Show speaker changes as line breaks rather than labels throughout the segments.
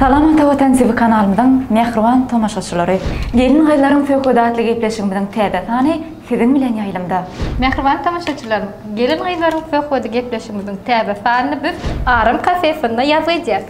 Salam ata Vatan TV kanalımdan mehriban tamaşaçylary. Gelin gaýlaryň fövkadatly gepleşigimiziň täze sany sizin bilen ýaýlymda.
Mehriban tamaşaçylar, gelin gaýlaryň fövkadatly gepleşigimiziň täze sany biz Arym kafesinde ýazýak.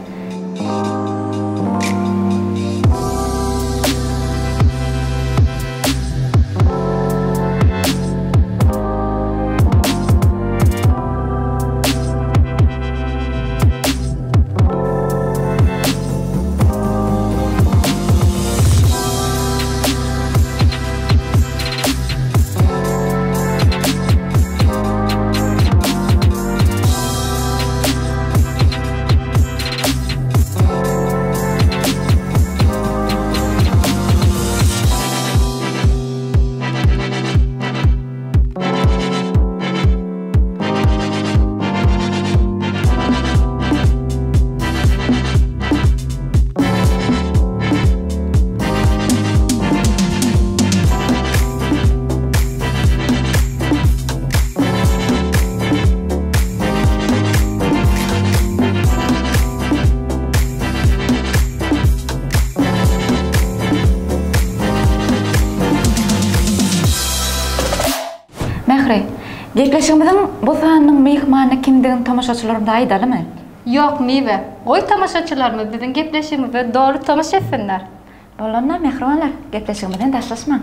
Gepleşigimiziň bu sanynyň mehmany kimdigini tamaşaçylarymda aýdalymyň?
Ýok, meýwe. Goý tamaşaçylarmy biziň gepleşigimizi dogry tamaşa etsinler.
Bolanda mehribanlar, gepleşigimizden daşlaşmaň.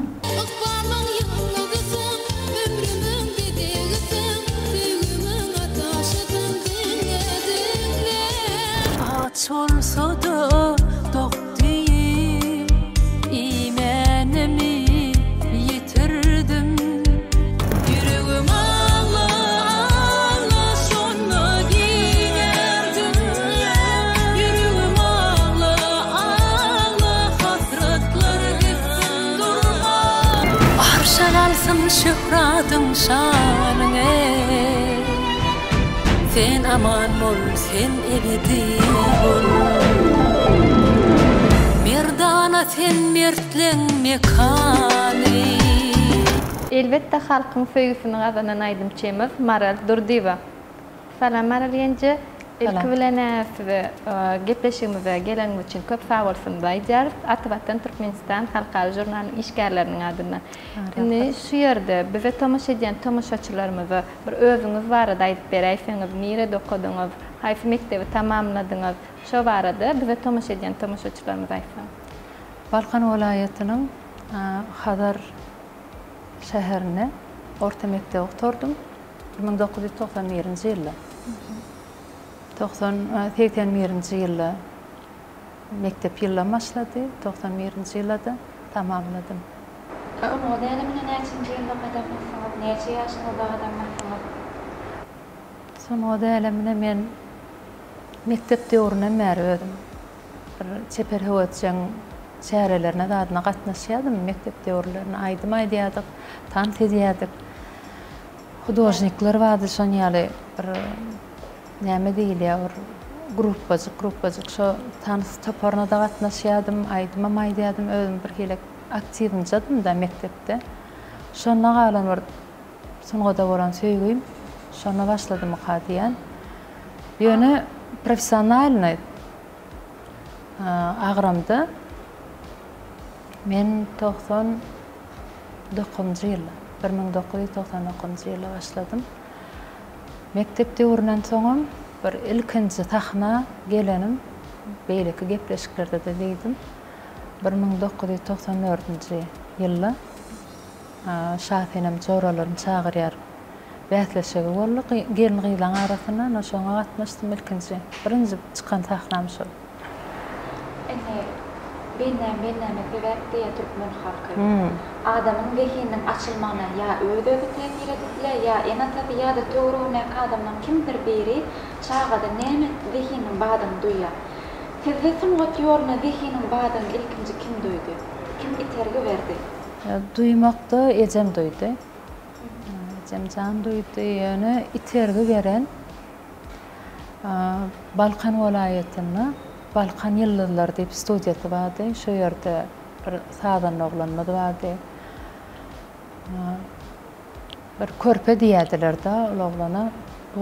Şöhratyň şanyňa sen aman bol, sen ebedi bol. Merdana sen mertliň mekany.
Elbetde halkyň söýgüsini gazanan aýdymçymyz Maral Durdiýewa. Salam Maral ýence. İlki bilen size gepleşigimize geleniňiz üçin köp sag bolsun diýýär. Atybatan Türkmenistan halkary jurnalynyň işgärleriniň adyna. Indi şu ýerde bize tamaşa edýän tamaşaçylarymyza bir özüňiz barada aýdyp beräýsiňiz, nirede okudyňyz, haýsy mektebi tamamladyňyz, şo barada bize tamaşa edýän tamaşaçylarymyza aýtsaňyz.
Balkan welaýatynyň Hadar şäherine orta mekdep oturdum 1991-nji ýylda. 81-nji ýylda mektep ýyllamy başlady, 91-nji ýylda tamamladym.
Onu dälemine näçinji ýylda gadaşdyňyz, näçe ýaşyňyzda gadaşdyňyz?
Son dälemine men mektep döwründen bäri ödüm. Bir çeperhewetçiň şäherlerine dadyna gatnaşýardym, mektep döwrlerini aýdym, tant edýärdik. Hudojnikler bardy, şoň ýaly bir näme diýilýär, gruppajyk şo tanys toparnada gatnaşýardym, aýdym, özüm bir helek aktiwynjadym da mektepde. Şonda galan bir soňga da bolan söýgüm, şona başladym diýen. Ýöne professionalny agramda men 1999-njy ýylda başladym. Mektep döwründen soňam bir ilkinji tahna gelenim, beýleki gepleşiklerde de diýdim. 1994-nji ýylda şahenem joralarym çagyrýar. Bätleşigi boldy, gelin gyýlan arasyndan şoňa gatnaşdym ilkinji. Birinji çykan tahnam şol.
Benden sebäpdi ýa türkmen halky. Adamyň zehiniň açylmagyna ýa öz-özü täsir edipler, ýa enatasy ýa-da töwrüne adamdan kimdir biri çağada näme zehiniň badyny duýýar. Siz soňga ýoruna zehiniň badyny ilkinji kim duýdy? Kim itergi berdi?
Duýmakda ejem duýdy. Ejemjan duýdy, ýöne itergi beren Balkan welaýatyny Balkan ýyllar diýip studiýasy bardy. Şo ýerde bir sadan oglanmady bardy. Bir körpe diýerdiler da, ol oglana. Bu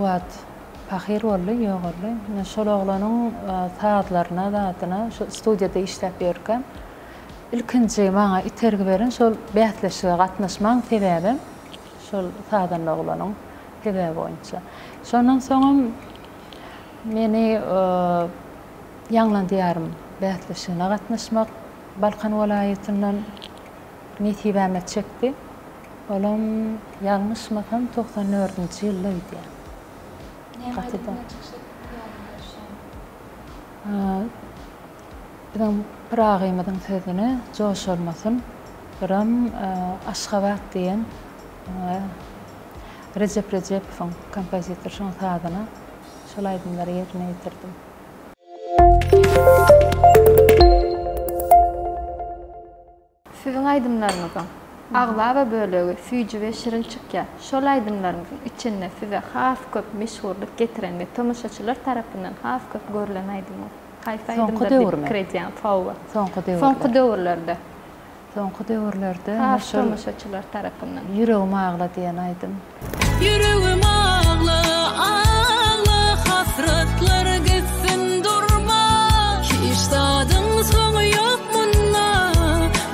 Pahir oldu, yok oldu. Şol oğlanın saatlarına da adına şu studiyada işlep berken ilkinci bana itergi beren şol bätleşige gatnaşmaň sebäbim şol saatan oğlanın sebäbi boýunça. Şondan soň meni ýaňlan diýarym bätleşigine gatnaşmak Balkan welaýatyndan netibäme çekdi. Olam ýalňyşmasam 94-nji ýylda idi. Benim Prag'ymyň sözüni joş olmasyn. Biram Aşgabat diýen Recep Recep'in kompozitor şoň sadyna şol aýdymlary ýerine ýetirdim.
Sizin aydımlarınızın ağlaba bölüğü, süýjü ve şirinçikya, şol aydımlarınızın içinde size has köp meşhurluk getiren ve tomoşaçylar tarapyndan has köp görülen aydymlar. Haýsy aydymlar diýip kirýän fawa. Soňky döwürlerde.
Soňky döwürlerde
has tomoşaçylar tarapyndan.
Yüregim ağla diýen aydym.
Yüregim ağla, ağla, hasratlar gitsin durma. Hiç tadyň soňy ýok munna,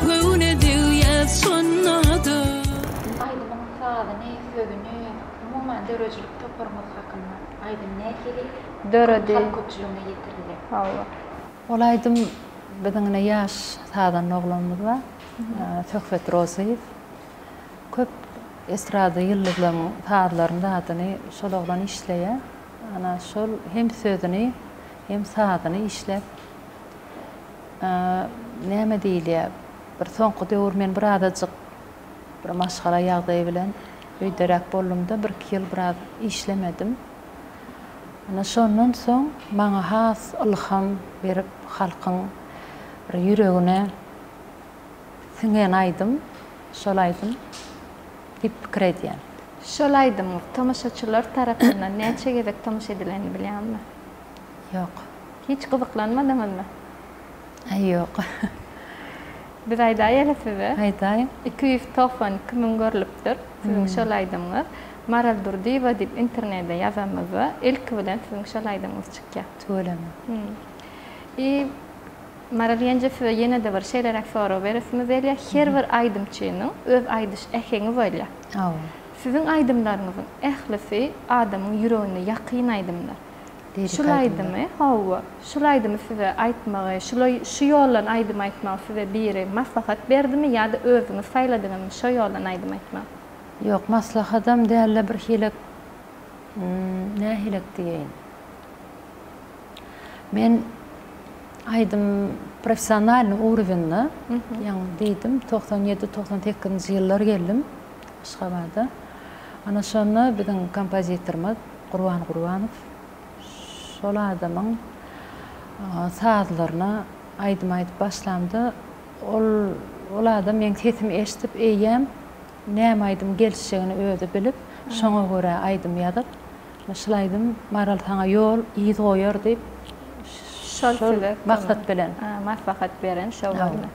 göwne diýýär sonnadı.
Aydymyň sadyny, sözüni, umuman döröjülük toparmak hakynda aydym näkeli
Dörödi.
halk köpçüligine ýetirildi.
Hawa.
Ol aydym biziňne ýaş sadan oglanymyz bar. Töhfet Rozaýew. Köp estrada ýyllyklaryň sadlarynda adyny şol oglan işleýär. Ana şol hem sözüni hem sadyny işlep näme diýilýär? Bir soňky döwür men bir adajyk bir maşgala ýagdaý bilen öýderek boldumda 1-2 ýyl biraz işlemedim. Ana şondan soň maňa has ilham berip halkyň bir ýüregine singen aydym, şol aydym dip pikir edýän.
Şol aydymyň tomoşaçylar tarapyndan näçe gezek tomoş edilenini bilýärmi?
Ýok.
Hiç gyzyklanmadyňyzmy?
Ýok.
Bir aýdaýar size.
Aýdaýyn.
292 min görülipdir. Sizin şol aydymyz. Maral Durdiýewa diýip internetde ýazamyzy ilk bilen sizin şol aydymyz çykýar.
Tölemem.
Maral ýence size ýene de bir şeýlerek sorag beresimiz elýär. Her bir aydymçynyň öz aýdyş äheňi bolýar. Sizin aydymlaryňyzyň ählisi adamyň ýüregine ýakyn aydymlar. Şol aydymy, hawa, şol aydymy size aýtmagy, şu ýollan aydym aýtmagy size biri maslahat berdimi ýa-da özüňiz saýladyňyz şu ýollan aydym aýtmak?
Ýok, maslahatam dälle bir hilek nähilek diýeýin. Men aydym professional urovynda, ýa-ni diýdim, 97-98-nji ýyllar geldim Aşgabatda. Ana şonu biziň kompozitorymyz Gurban Gurbanow şol adamyň saatlaryna aydym aýdyp başlandy. Ol adam men sesimi eşitip eýýäm, näme aydym gelişigini öýde bilip, şoňa görä aydym ýadyp, şol aydym maral saňa ýol iýi goýar diýip
şol
maksat bilen.
Maslahat beren şol boldy.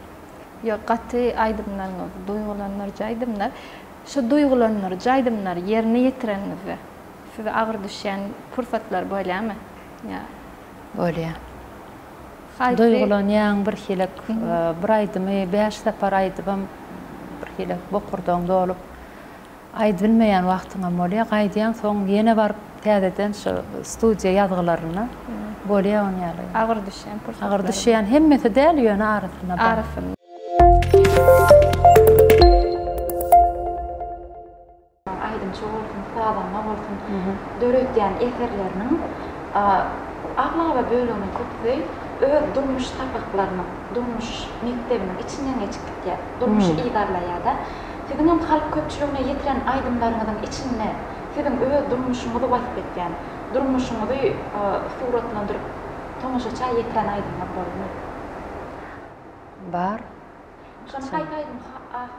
Ýok, gaty aydymlaryň, duýgulanlar, aydymlar, şu duýgulanlar, aydymlar ýerine ýetirenizde size agyr düşýän pursatlar bolýarmy? Ya.
Bolýar. Duýgulanýan bir hilek bir aýdymy 5 separ aýdybam bir hilek bokurdan dolup aýdy bilmeýän wagtyňam bolýar. Aýdýan soň ýene baryp täzeden şu studiýa ýazgylaryna bolýar onýaly.
Agyr düşýän pursatlar.
Agyr düşýän hemmesi däl ýöne arasyna bar.
Aydymçy bolsun, sadanma bolsun, döretýän eserleriniň aglaba bölümini köpüy öz durmuş tapaklarynyň, durmuş mektebiniň içinden geçip gitýär. Durmuş iýdarlaýar-da. Siziň hem halk köpçüligine ýetiren aydymlaryňyzyň içinde siziň öz durmuşuňyzy basyp etýän, durmuşuňyzy suratlandyryp tomoşaça ýetiren aydymlar bolýar.
Bar.
Şonu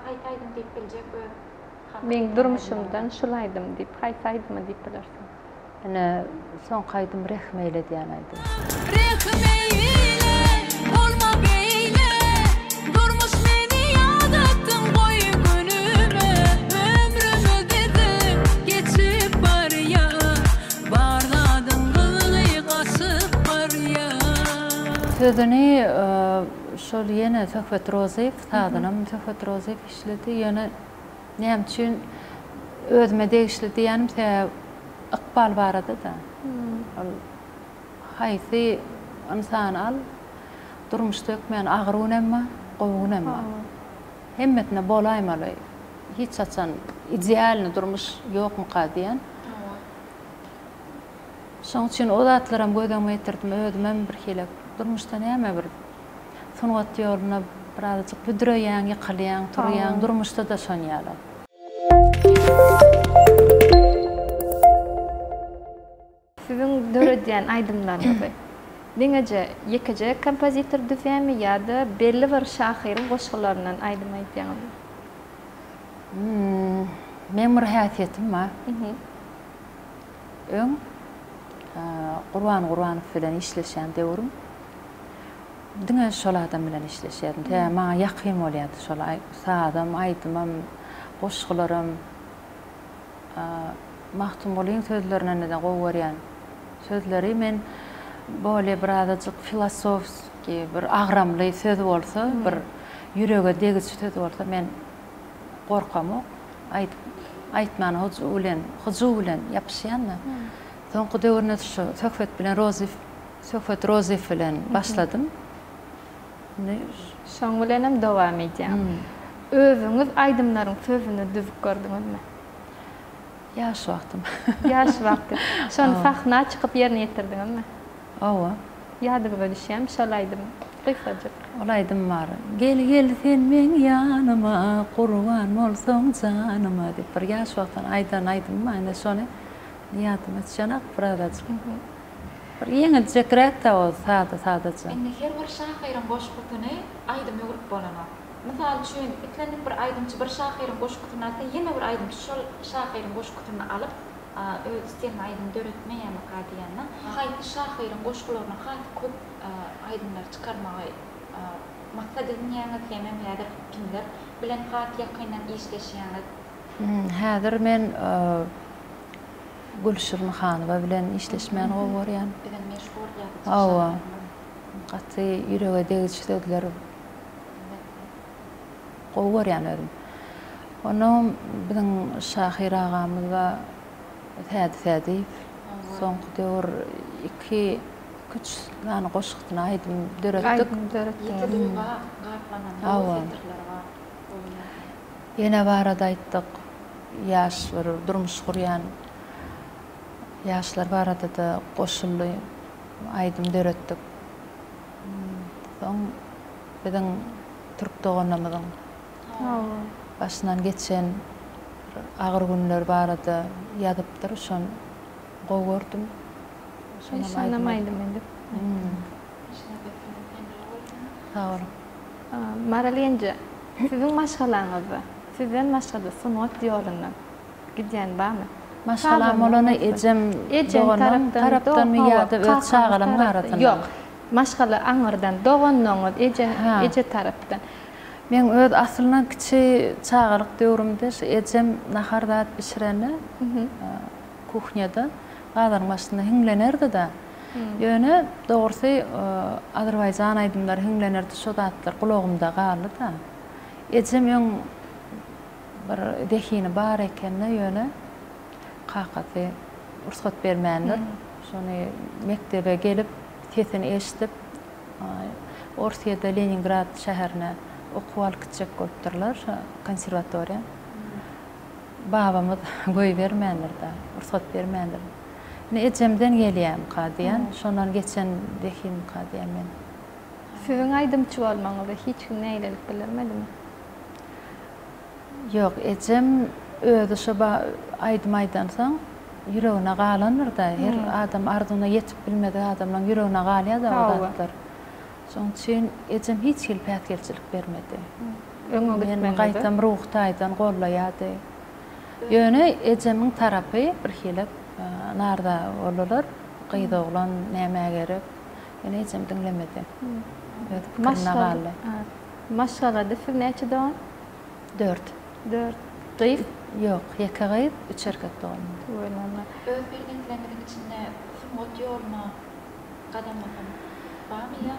haýtaýdym diýip biljek öz.
Men durmuşumdan şol aydym diýip haýtaýdymy diýip bilersiň.
Ene son kaydym rehmeyle diýen aydym.
Rehmeyle, olma beyle, durmuş meni ýadatdyň goý günüme, ömrümi dedim geçip barýar, barladyň
sözüni şol yine Töhfet Rozif, tadanım Töhfet Rozif işledi. Yine näme üçin özüme değişdi diýenim se ykbal barada da. Haýsy insan al durmuşda ökmeýän agyr emma, gowy emma. Hemmetine bolaýmaly. Hiç açan idealny durmuş ýokmy diýen. Şoň üçin o zatlaram gödäňme ýetirdim, özümem bir hile durmuşda näme bir sunugat ýoluna birazjyk büdreýän, ýykylýan, turýan, durmuşda da şonýalar.
Sizin döredýän aýdymlaryňyzy diňeje ýekije kompozitor düzämi ýa-da belli bir şahyryň goşgularyndan aýdym aýtýaňyz?
Men bir häsiýetim bar. Öň Gurban Gurbanow bilen işleşen döwrüm. Diňe şol adam bilen işleşýärdim. Maňa ýakyn bolýardy şol adam aýdymam, goşgularym Mahtum Bolýan sözlerinden de gowy sözleri men böyle birazjyk filosofski bir agramly söz bolsa, bir ýürege degis söz bolsa men gorkam ok. Aýtman huzu bilen ýapyşýanmy? Soňky döwürne şu Töhfet bilen Töhfet Rozif bilen başladym.
Şoň bilen hem dowam edýär. Özüňiz aýdymlaryň sözüni düzüp gördüňizmi?
Ýaş wagtym.
Ýaş wagty. Şonu sahna çykyp ýerine ýetirdiňizmi?
Owa.
Ýadyr bölüşýär, şol aýdym. Gysgaça.
Ol aýdym bar. Gel sen men ýanyma, Gurban bolsaň janyma diýip bir ýaş wagtdan aýdym, maňa şonu ýadyma çanak birazjyk. Bir ýeňe kirek de o sada.
Indi her bir şahyryň goşgutyny aýdym ýogurup bolanok. Misal üçin itlenip bir aýdymçy bir şahyryň goşgutyny atsa, ýene bir aýdymçy şol şahyryň goşgutyny alyp, öz istemli aýdym döretmeýärmi diýende, haýsy şahyryň goşgularyny haýsy köp aýdymlar çykarmagy maksat edilýäňiz hemem ýa-da kimler bilen haýsy ýakyndan işleşýäňiz?
Häzir men Gülşirn Hanowa bilen işleşmän gowarýan.
Bilen meşhur ýa-da.
Owa. Gaty ýürege degis sözler gowarýan özüm. Onu biziň Şahyr agamyz we Tädi soňky döwür 2-3 tane goşgutyny aýdym döretdik. Ýene barada aýtdyk. Ýaş bir durmuş gurýan ýaşlar barada da goşuldy aýdym döretdik. Soň biziň Türk doganamyzyň başyndan geçen agyr günler barada ýadypdyr, şon gowurdum.
Şonu aýdym endi.
Sağ olun.
Maral ýence, sizin maşgalaňyzda, sizden maşgada sunugat ýolundan gidýän barmy?
Maşgalam bolany ejem doganam tarapdan ýa-da öz çağalam barada.
Ýok. Maşgala aňyrdan doganyňyz eje tarapdan.
Men öz aslyna kiçi çağalyk döwrümde ejem nahardat pişireni kuhnyada gazaryň başynda hiňlenerdi da. Ýöne dogrusu Azerbaýjan aýdymlary hiňlenerdi, şo zatlar kulagymda galy da. Ejem ýöň bir dehini bar ekenne ýöne kakasy ruhsat bermändir. Şonu mektebe gelip sesini eşitip Orsiýada Leningrad şäherine okuwal gitjek bolupdyrlar, konservatoriýa. Babamyz goý bermändir da, ruhsat bermändir. Ejemden gelýär diýen, şondan geçen dehin diýen men.
Sizin aýdymçy bolmaňyzda hiç kim näýlelik bilermedimi?
Ýok, ejem özü şo aýdym aýdansaň ýüregine galandyr da, her adam arzuwuna ýetip bilmedi adamlaň ýüregine galýar da odatlar. Şoň üçin ejem hiç hilpätgelçilik bermedi.
Öňe gitmedi.
Men gaýtam ruhtaýdan gollaýady. Ýöne ejemiň tarapy bir hilep narda olalar, gyýda oglan näme gerek. Ýene ejem diňlemedi.
Maşgalada siz näçe dogan?
4.
Gyýp?
Ýok, ýeke gyýp, 3 erkek dogan.
Öz berdiňizleriň içinde sunugat ýoluna gadam barmy ýa?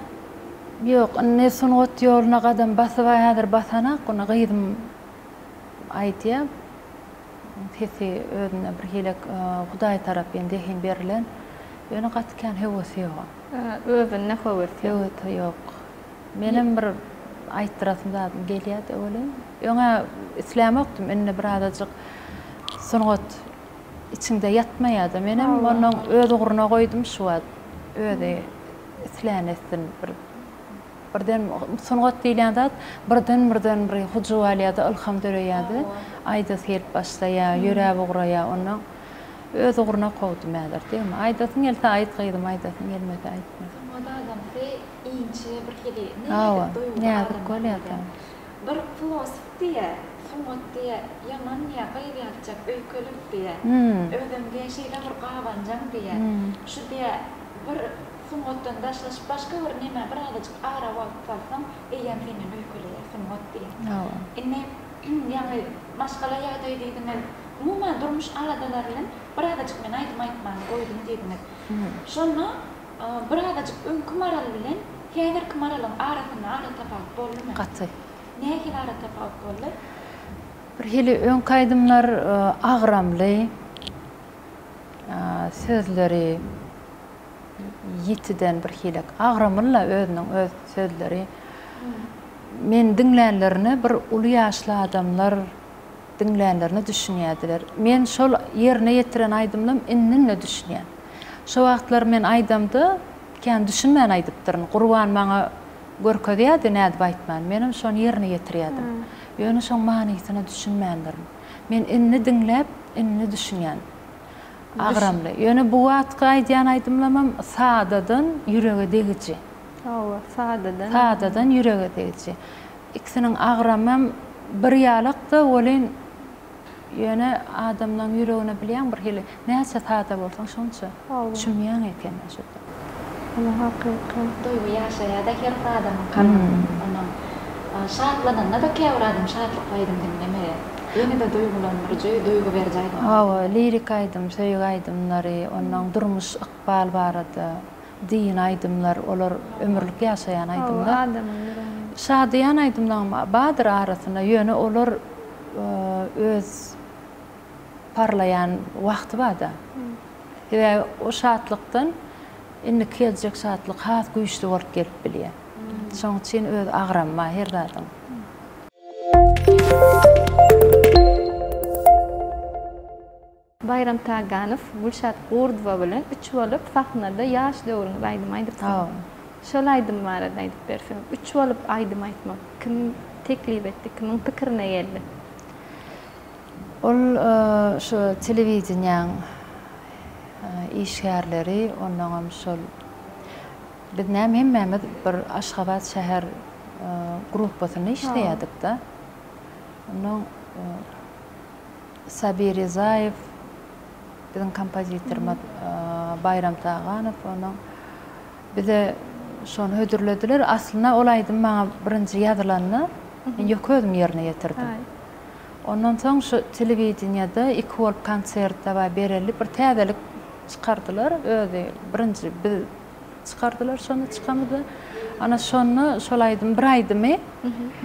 Yok, ne sunugot yoluna kadam basıbayadır basana, ona gıydım aytiya. Hesi özüne bir hilek Hudaý tarapyn dehin berilen, öňe gatkan hewesi ýok.
Özüne hewesi
ýok. Menem bir aýtdyrasym zadym gelýär ölen. Öňe islam okdum, enne bir adajyk sunugot içinde yatmaýardy. Menem onuň öz ugruna goýdum şu wagt. Öze islam etsin birden sunugot diýlen zat birden bir hujuw alýardy, alhamdulillah. Aýda help başlaýar, ýüregi ugraya onuň öz ugruna gowdum mäder, diými? Aýdasyň gelse aýtgydym, aýdasyň gelmedi aýtmady.
Adam se inçe bir hili
ne golýar.
Bir filosof diye, sunugot diye, yaman ya gaýryatjak öýkelik diye, özümge şeýle bir gawanjaň diye, şu diye bir sunugotdan daşlaşyp başga bir neme bir adajyk ara wagt salsam, eýen senden öýkelýär sunugot diye. Enne yani maşgala ýagdaý diýdiňiz, umuman durmuş aradalar bilen bir adajyk men aýtman goýdum diýdiňiz. Şonu bir adajyk öňkü maral bilen häzirki maralaň arasyna ara tapawut boldymy?
Gaty.
Nähili ara tapawut boldy?
Bir hili öňkü aýdymlar agramly, sözleri ýitiden bir hilek agramylla özüniň öz sözleri. Men dinlänlerini bir uly ýaşly adamlar dinlänlerini düşünýärdiler. Men şol ýerine ýetiren aýdymlym inninle düşünýän. Şo wagtlar men aýdamdy, kän düşünmän aýdypdyryn. Gurban maňa görkezýärdi, nädip aýtman. Menim şonu ýerine ýetirýärdim. Ýöne şoň manysyny düşünmändirin. Men inni dinläp, inni düşünýän. Agramly. Ýöne bu wagtky aýdýan aýdymlamam sadadan ýürege degiçi. Sadadan ýürege degiçi. İkisiniň agramam bir ýalykdy, olen ýöne adamlaryň ýüregine bilýän bir hili. Näçe sada bolsaň şonça. Düşünýän eken şeýle.
Ama hakyky.
Doýgu ýaşaýarda her adamyň kalbyny onuň şatlanyna da käwür adam şatlyk aýdym dinlemeli. Ýene de doýgulanmyjy, doýgu berjäýdim.
Lirik aýdym, söýgü aýdymlary, onuň durmuş ykbal barady. Din aýdymlar, olar ömürlük ýaşaýan aýdymlar. Şadyan aýdymlar badyr arasyna ýöne olar öz parlayan wagty bada. Ve o şatlykdan inni keljek şatlyk has güýçli bolup gelip bilýär. Şoň üçin öz agramma her daim.
Bayram Taganow Gülşat Gurdova bilen üç bolup sahnada ýaş döwrüne aýdym aýdyp. Şol aýdym barada aýdyp berdim. Üç bolup aýdym aýtmak kim teklip etdi, kimin pikirine geldi?
Ol şu telewiziýanyň işgärleri onuň şol biznem hemmemiz bir Aşgabat şäher gruppasyny işleýärdik da. Onuň Sabir Rizayev bizim kompozitorymyz Bayram Taganow onuň bize şonu hödürlediler. Aslında olaydym maňa birinji ýazylanyny men ýökezim ýerine ýetirdim. Ondan soň şu telewiziýanyda iki bolup konsert da berilip bir täzelik çykardylar. Özi birinji biz çykardylar, şonu çykamady. Ana şonu şol aýdym bir aýdymy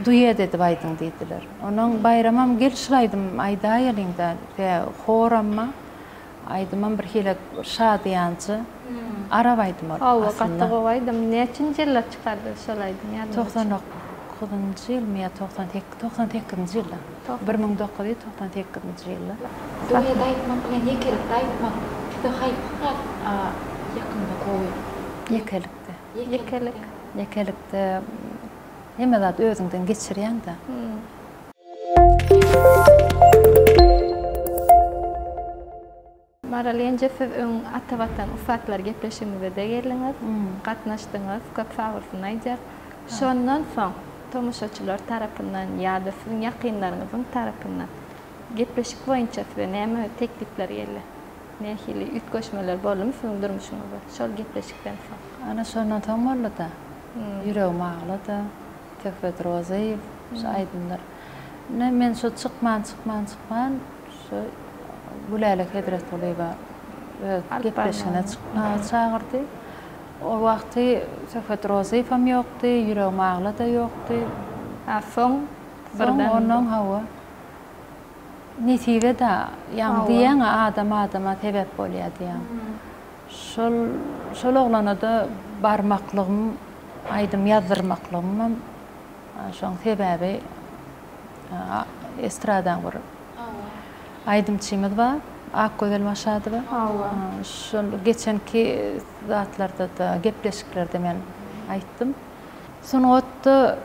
duýet edip aýdyň diýdiler. Onuň bayramam gel şolaýdym aýda ýerinde we horamma aýdymam bir hilek şadyançy arabaýdym ol.
Wagtda gowaýdym. Näçinji ýyllar çykardy şol aýdym ýa?
99-njy ýyl, 98-njy ýylda. 1998-njy ýylda.
Duýet aýtmak bilen ýekelikde aýtmak haýpyka ýakynda gowy.
Yekelikde hemme zat özüňden geçirýän da.
Maral ýence siz ata watan ufaklar gepleşiginize de geldiňiz, gatnaşdyňyz, köp sag bolsun aýdýar. Şondan soň tomoşaçylar tarapyndan ýa-da siziň ýakynlaryňyzyň tarapyndan gepleşik boýunça size näme teklipler geldi? Nähili ütköşmeler boldymy siziň durmuşyňyzda? Şol gepleşikden soň.
Ana şondan soň boldy da. Ýüregim ağladı. Töhfet Rozayev şu aýdymlar. Men şu çykman, şu Gülälek Hedret Olayba gepleşigine çagyrdy. o wagty söhbet rozifam ýokdy, ýüregim agla da ýokdy.
Soň birden
Ondan hawa. Netibe da ýa-ni ýa adama sebep bolýar ýa. Şol oglana da barmaklygym, aýdym ýazdyrmaklygym şoň sebebi estradan bir aýdymçymyz bar. Akgözel Maşadyba. Şol geçenki zatlarda da gepleşiklerde men aýtdym. Sungatda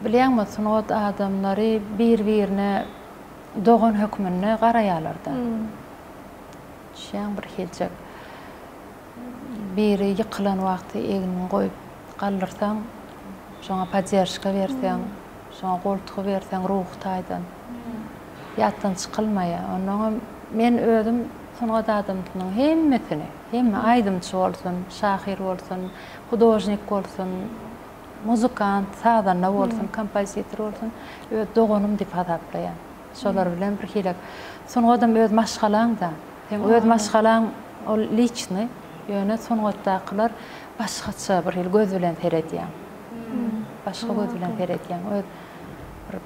bilýärmi, sungat adamlary bir-birine dogan hökmüne garaýarlarda. Şeň bir heljek biri ýykylan wagty egini goýup galdyrsaň, şoňa podдержка berseň, şoňa goltugy berseň ruh taýdan. Ýatdan çykylmaýa. Onuň men özüm sungat adamlarynyň hemmesini, hemme aýdymçy bolsun, şahyr bolsun, hudojnik bolsun, muzykant, sadanna bolsun, kompozitor bolsun, öz doganym diýip hataplaýar. Şolar bilen bir hilek. Sungat adam öz maşgalaň da, öz maşgalaň ol lichny, ýöne sungatdakylar başgaça bir hil göz bilen seredýär. Başga göz bilen seredýär. Öz bir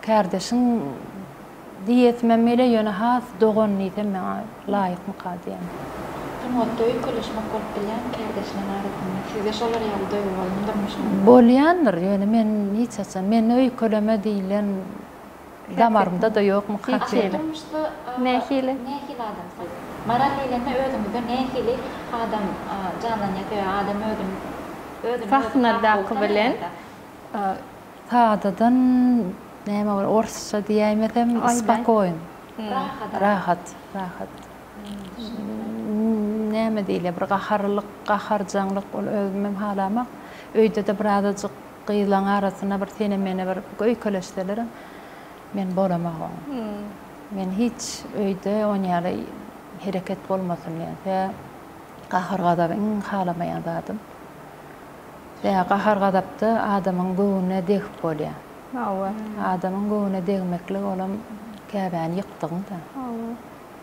kardeşiň diýetmemele ýöne has dogan niýtem meňe laýyk mykadýar.
Sungatda öýkeleşmek bolup bilýän kardeşler arasynda size şolar ýaly doýulmuşmy?
Bolýandyr, ýöne men hiç men öýkeleme diýilen damarymda da ýok mykadýar.
Nähili?
Nähili adamsyz. Marallylygyny özüňizde nähili adam janlanýar, adam özüm
Fahnadaky bilen
Sadadan näme bar orsça diýmesem spakoyn. Rahat. Näme diýle bir gaharlyk, gaharjanlyk ol özümem halamak. Öýde de birazajyk gyýlan arasyna bir senemene bir öýkeleşdiler. Men bolamagam. Men hiç öýde oňaly hereket bolmasyn diýen. Gahar gadap halamaýan adam. Ve gahar gadapda adamyň göwüne degip bolýar. Adamyň göwüne degmeklik olam käbäni ýykdyň da.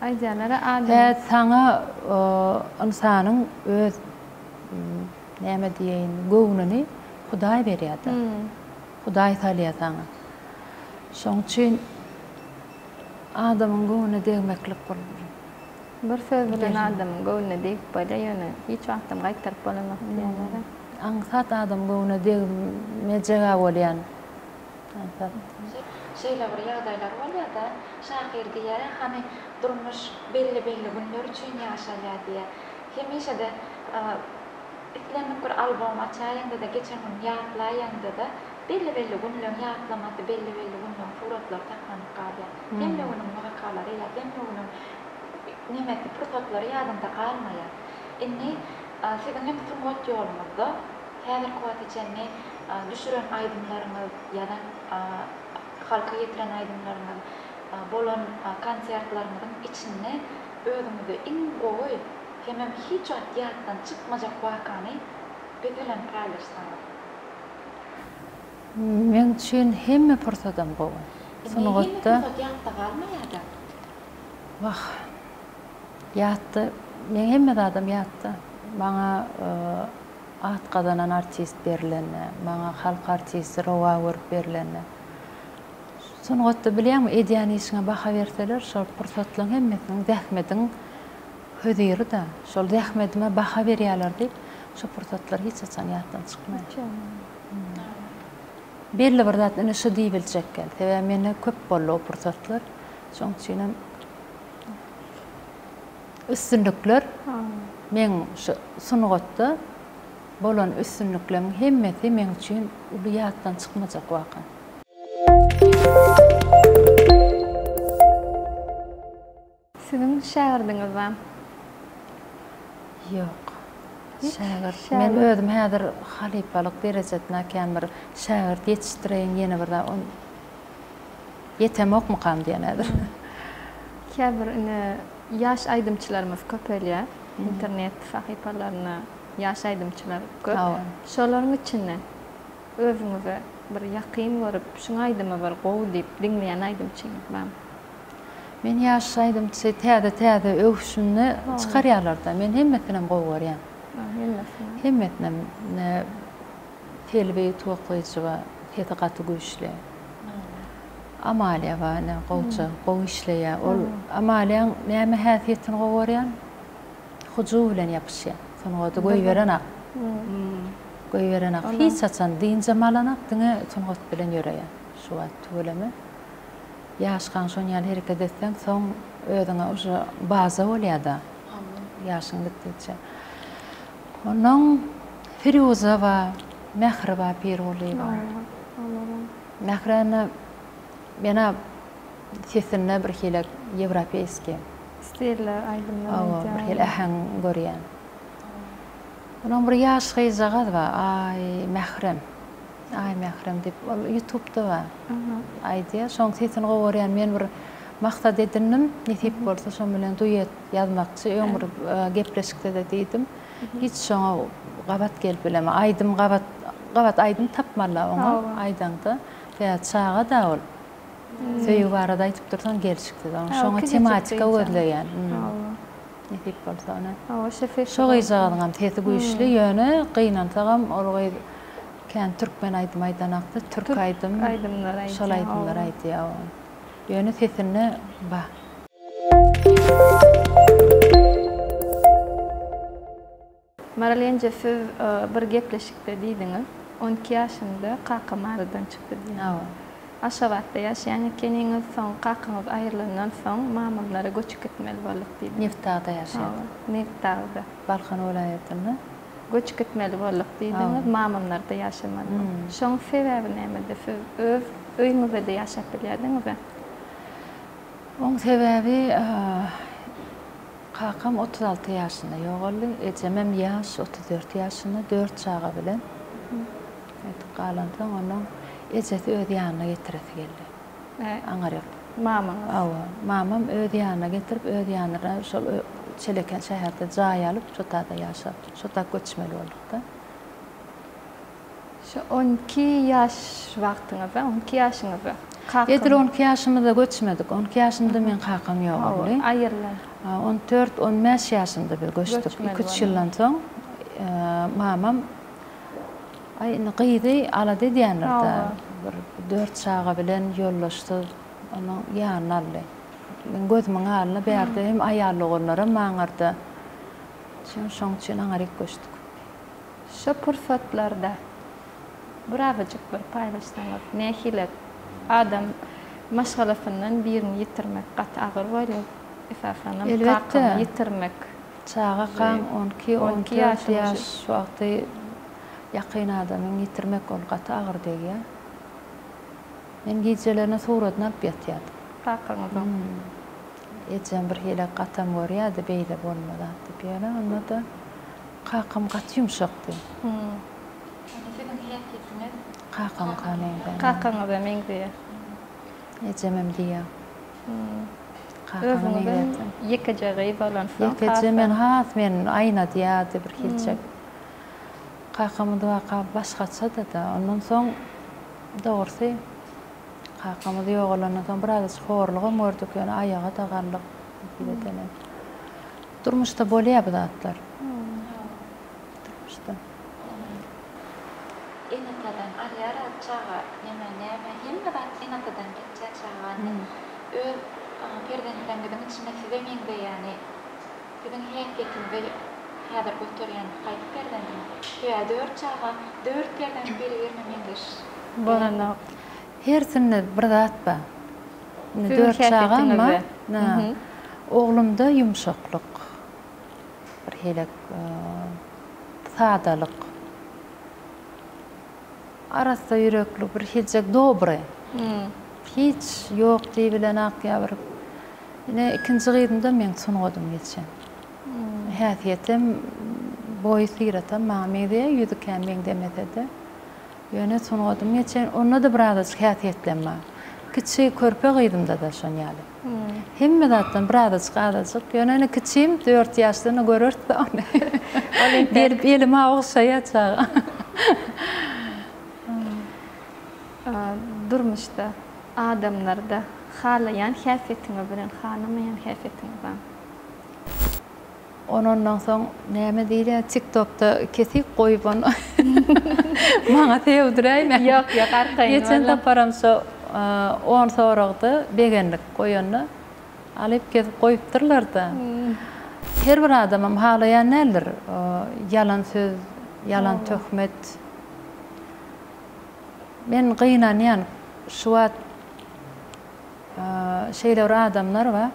Aýdýanlara adam
Saňa insanyň öz näme diýeň göwüni Hudaý berýär da. Hudaý salýar saňa. Şoň üçin adamyň göwüne degmeklik bolýar.
bir söz bilen adamyň göwüne degip bolýar, ýöne hiç wagtym gaýtaryp bolamak diýenler.
Aňsat adam göwüne degmejega bolýan.
Şeýle bir ýagdaýlar bolýar da, şahyr diýär, hani durmuş belli günler üçin ýaşaýar diýär. Hemişe de islenip bir album açaýanda da geçen gün ýaklaýanda da belli günler ýaklamaty, belli günler suratlar taklanyp galýar. Hemme onuň wakaları ýa hemme onuň nimeti fırsatlary ýadynda galmaýar. Inni sizin hem sungat ýolunuzda häzir kuwat içenni düşüren aýdymlaryňyz ýa-da halka ýetiren aýdymlaryňyz bolan konsertlaryňyň içinde özüňizi iň gowy hem hiç wagt ýatdan çykmajak wakany biz bilen paylaşsaňyz.
Men üçin hemme fırsatym gowy. Sungatda
ýatda galmaýar.
Wah. Ýatdy. Men hemme adam ýatdy. Maňa at gazanan artist berilende, maňa halk artisti Rowa berilende. Sungatda bilýärmi, edýän işiňe baha berseler, şol fırsatlaryň hemmesini zähmetiň hödýeri da, şol zähmetime baha berýärler diýip, şol fırsatlar hiç açan ýatdan çykmaýar. Belli bir zat ine şu diýip biljekkel. Sebäbi mene köp boldy o fırsatlar. Şoň üçin üstünlükler men şu sungatda bolan üstünlükleriň hemmesi men üçin uly ýatdan çykmajak waka.
Sizin şäherdiňiz bar?
Ýok. Şäher. Men özüm häzir halipalyk derejetine käm bir şäher ýetişdireýän ýene bir da ýetem okmakam diýendir.
Käbir yaş aýdymçylarymyz köpelýär. Internet sahypalaryna yaş aýdymçylar köp. Şolaryň içinde özüňize bir ýakyn görüp, şuňa aýdymy bir gowy diýip diňleýän aýdymçyňyz barmy?
Men ýaş aýdymçy täze öwüşümni çykarýarlar da. Men hemmetinden gowy görýän. Hemmetnem telbeyi toklayıcı va hetiqatı güýçli. Amaliya va qowça, qow işleýär. Ol amaliýaň näme häsiýetini gowarýan? Hujuw bilen ýapyşýar. Soňra da goýberenak. Goýberenak. Hiç açan diň jamalanak diňe soňrat bilen ýöreýär. Şu wagt tölemi. Ýaşkan şoň ýaly hereket etseň, soň öýüňe uşa baza bolýar-da. Ýaşyň gitdiçe. Onuň Firuza we Mehriba bir oly bar. Mehrana mena sesine bir hile Ýewropeýski
stiller aýdymlar.
Bir hile ähen görýän. Onuň bir ýaş gyzagy bar. Ay Mehrem dip YouTube'da bar. Aýdy, şoň sesini gowarýan men bir maksat edindim. Nesip bolsa şoň bilen duet ýazmakçy öňür gepleşikde de diýdim. Hiç şoňa gabat gelip bileme. Gabat aydym tapmalar oňa. Aýdandy. Ve çağa da ol. Söýüp arada aýtyp dursan gelişikdi. Şoňa tematika öýleýän. Nesip bolsa ona. Şo gyzagyňam tesi güýçli ýöne gynantagam olgy kän türkmen aýdym aýdanakda türk aýdym. Şol aýdymlar aýdy. Ýöne sesini ba.
Maralence siz bir gepleşikde diýdiňiz. 12 ýaşynda kakam aradan çykdy diýen. Aşabatda ýaşaýan ekeniňiz soň kakyňyz aýrylandan soň mamamlara göçüp gitmeli bolduk diýdi.
Neftagda ýaşaýar.
Neftagda.
Balkan welaýatyna
göçüp gitmeli bolduk diýdiňiz. Mamamlar da ýaşamady. Şoň sebäbi näme? Siz öz öýüňizde de ýaşap bilýärdiňizmi?
Oň sebäbi kakam 36 ýaşynda ýogaly, ejemem ýaş 34 ýaşynda 4 çağa bilen. Galandan onuň ejesi öz ýanyna getirip geldi. Aňaryp. Mamam öz ýanyna getirip öz ýanyna şol Çeleken şäherde jaý alyp şotada ýaşap, şoda göçmeli bolduk-da.
Şu 12 ýaş wagtyňyzda, 12 ýaşyňyzda.
Edir 12 ýaşymda göçmedik. 12 ýaşymda men kakam ýok.
Aýrylan.
14-15 ýaşymda bir göçdük. 2-3 ýyldan soň mamam gyzy alady diýenler. Bir 4 çağa bilen ýollaşdy. Onuň ýanyna aldy. Men gözümiň halyna berdi, hem aýarly olanlara maňardy. Şoň üçin aňaryk göçdük.
Şu pursatlarda birazajyk bir paýlaşsaňyz, nähile adam maşgalasynyň birini ýitirmek gat agyr bolýar. Esasanem kakamy ýitirmek.
Çağa kan 12 ýaş wagty ýakyn adamyň ýitirmek ol gat agyr diýär. Men gecelerine suratna alyp ýatýardym.
Kakanyň.
Ejem bir hile gatam görýärdi, beýle bolmady diýip ýöne, onda da kakam gat ýumşakdy. Kakam kanyňda.
Kakanyň da meňde.
Ejemem diýär.
Kakanyň ýekejegi bolan soň.
Ýekejemen men aýna diýärdi bir hilçek. Kakamy da başgaça da, ondan soň dogry kakamy da ýogalandan soň biraz horlugam gördük, ýöne aýaga tagarlyk diýeler. Durmuşda bolýar bu zatlar. Durmuşda.
Enatadan arýara çağa näme hemme bat enatadan geçen çağany öz perdenlerden içinde size meňde ýani sizin häsiýetinizi häzir götürýän gaýdyp berdiňiz. Ýa 4 çağa 4 yerden biri vermemeňdir.
Bolana
Hersinde bir zat ba. 4 çağa ama oglumda ýumşaklyk. Bir helek sadalyk. Arasda ýürekli bir hiçjek dobry. Hiç ýok diýilen akýar. Ine ikinji gydymda men sunugadym geçen. Häsiýetim boý siratam maňa ýüzükän men demede. Ýöne sunugadym geçen, onda da biraz häsiýetlenme. Kiçi körpe gydymda da şoň ýaly. Hemme zatdan biraz gadasyk, ýöne kiçim 4 ýaşlyny görürdi onu. Berip elime ogşaýaçagy.
durmuşda adamlarda halayan häsiýetini bilen hanamayan häsiýetini bar.
ondan soň näme diýler TikTokda kesip goýup onu maňa tewdiräýme.
Yok arkaýyn.
Geçen taparam so 10 soragdy begenlik goýanny alyp kesip goýupdyrlar da. Her bir adamam halayan nädir? Yalan söz, yalan töhmet. Men gynanýan şu wagt şeyler adamlar var.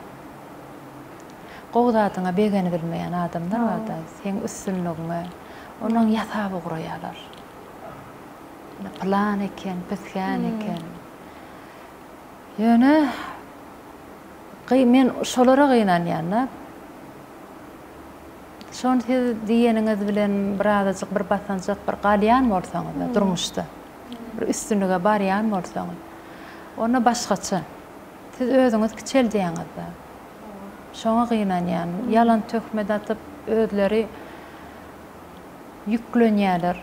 Gowdatyňa begeni bilmeýän adamlar var da. Sen üstünligine onuň ýasaby guraýarlar. Plan eken, peskan eken. Ýöne men şolara gynanýan. Şon siz diýeniňiz bilen bir azajyk bir basanjak bir galýan bolsaňyz da durmuşda. Bir üstünlige barýan bolsaňyz. Ona başgaça. Siz özüňiz kiçel diýeniňiz da. Şoňa gynanýan, yalan töhmet atyp özleri yüklenýärler.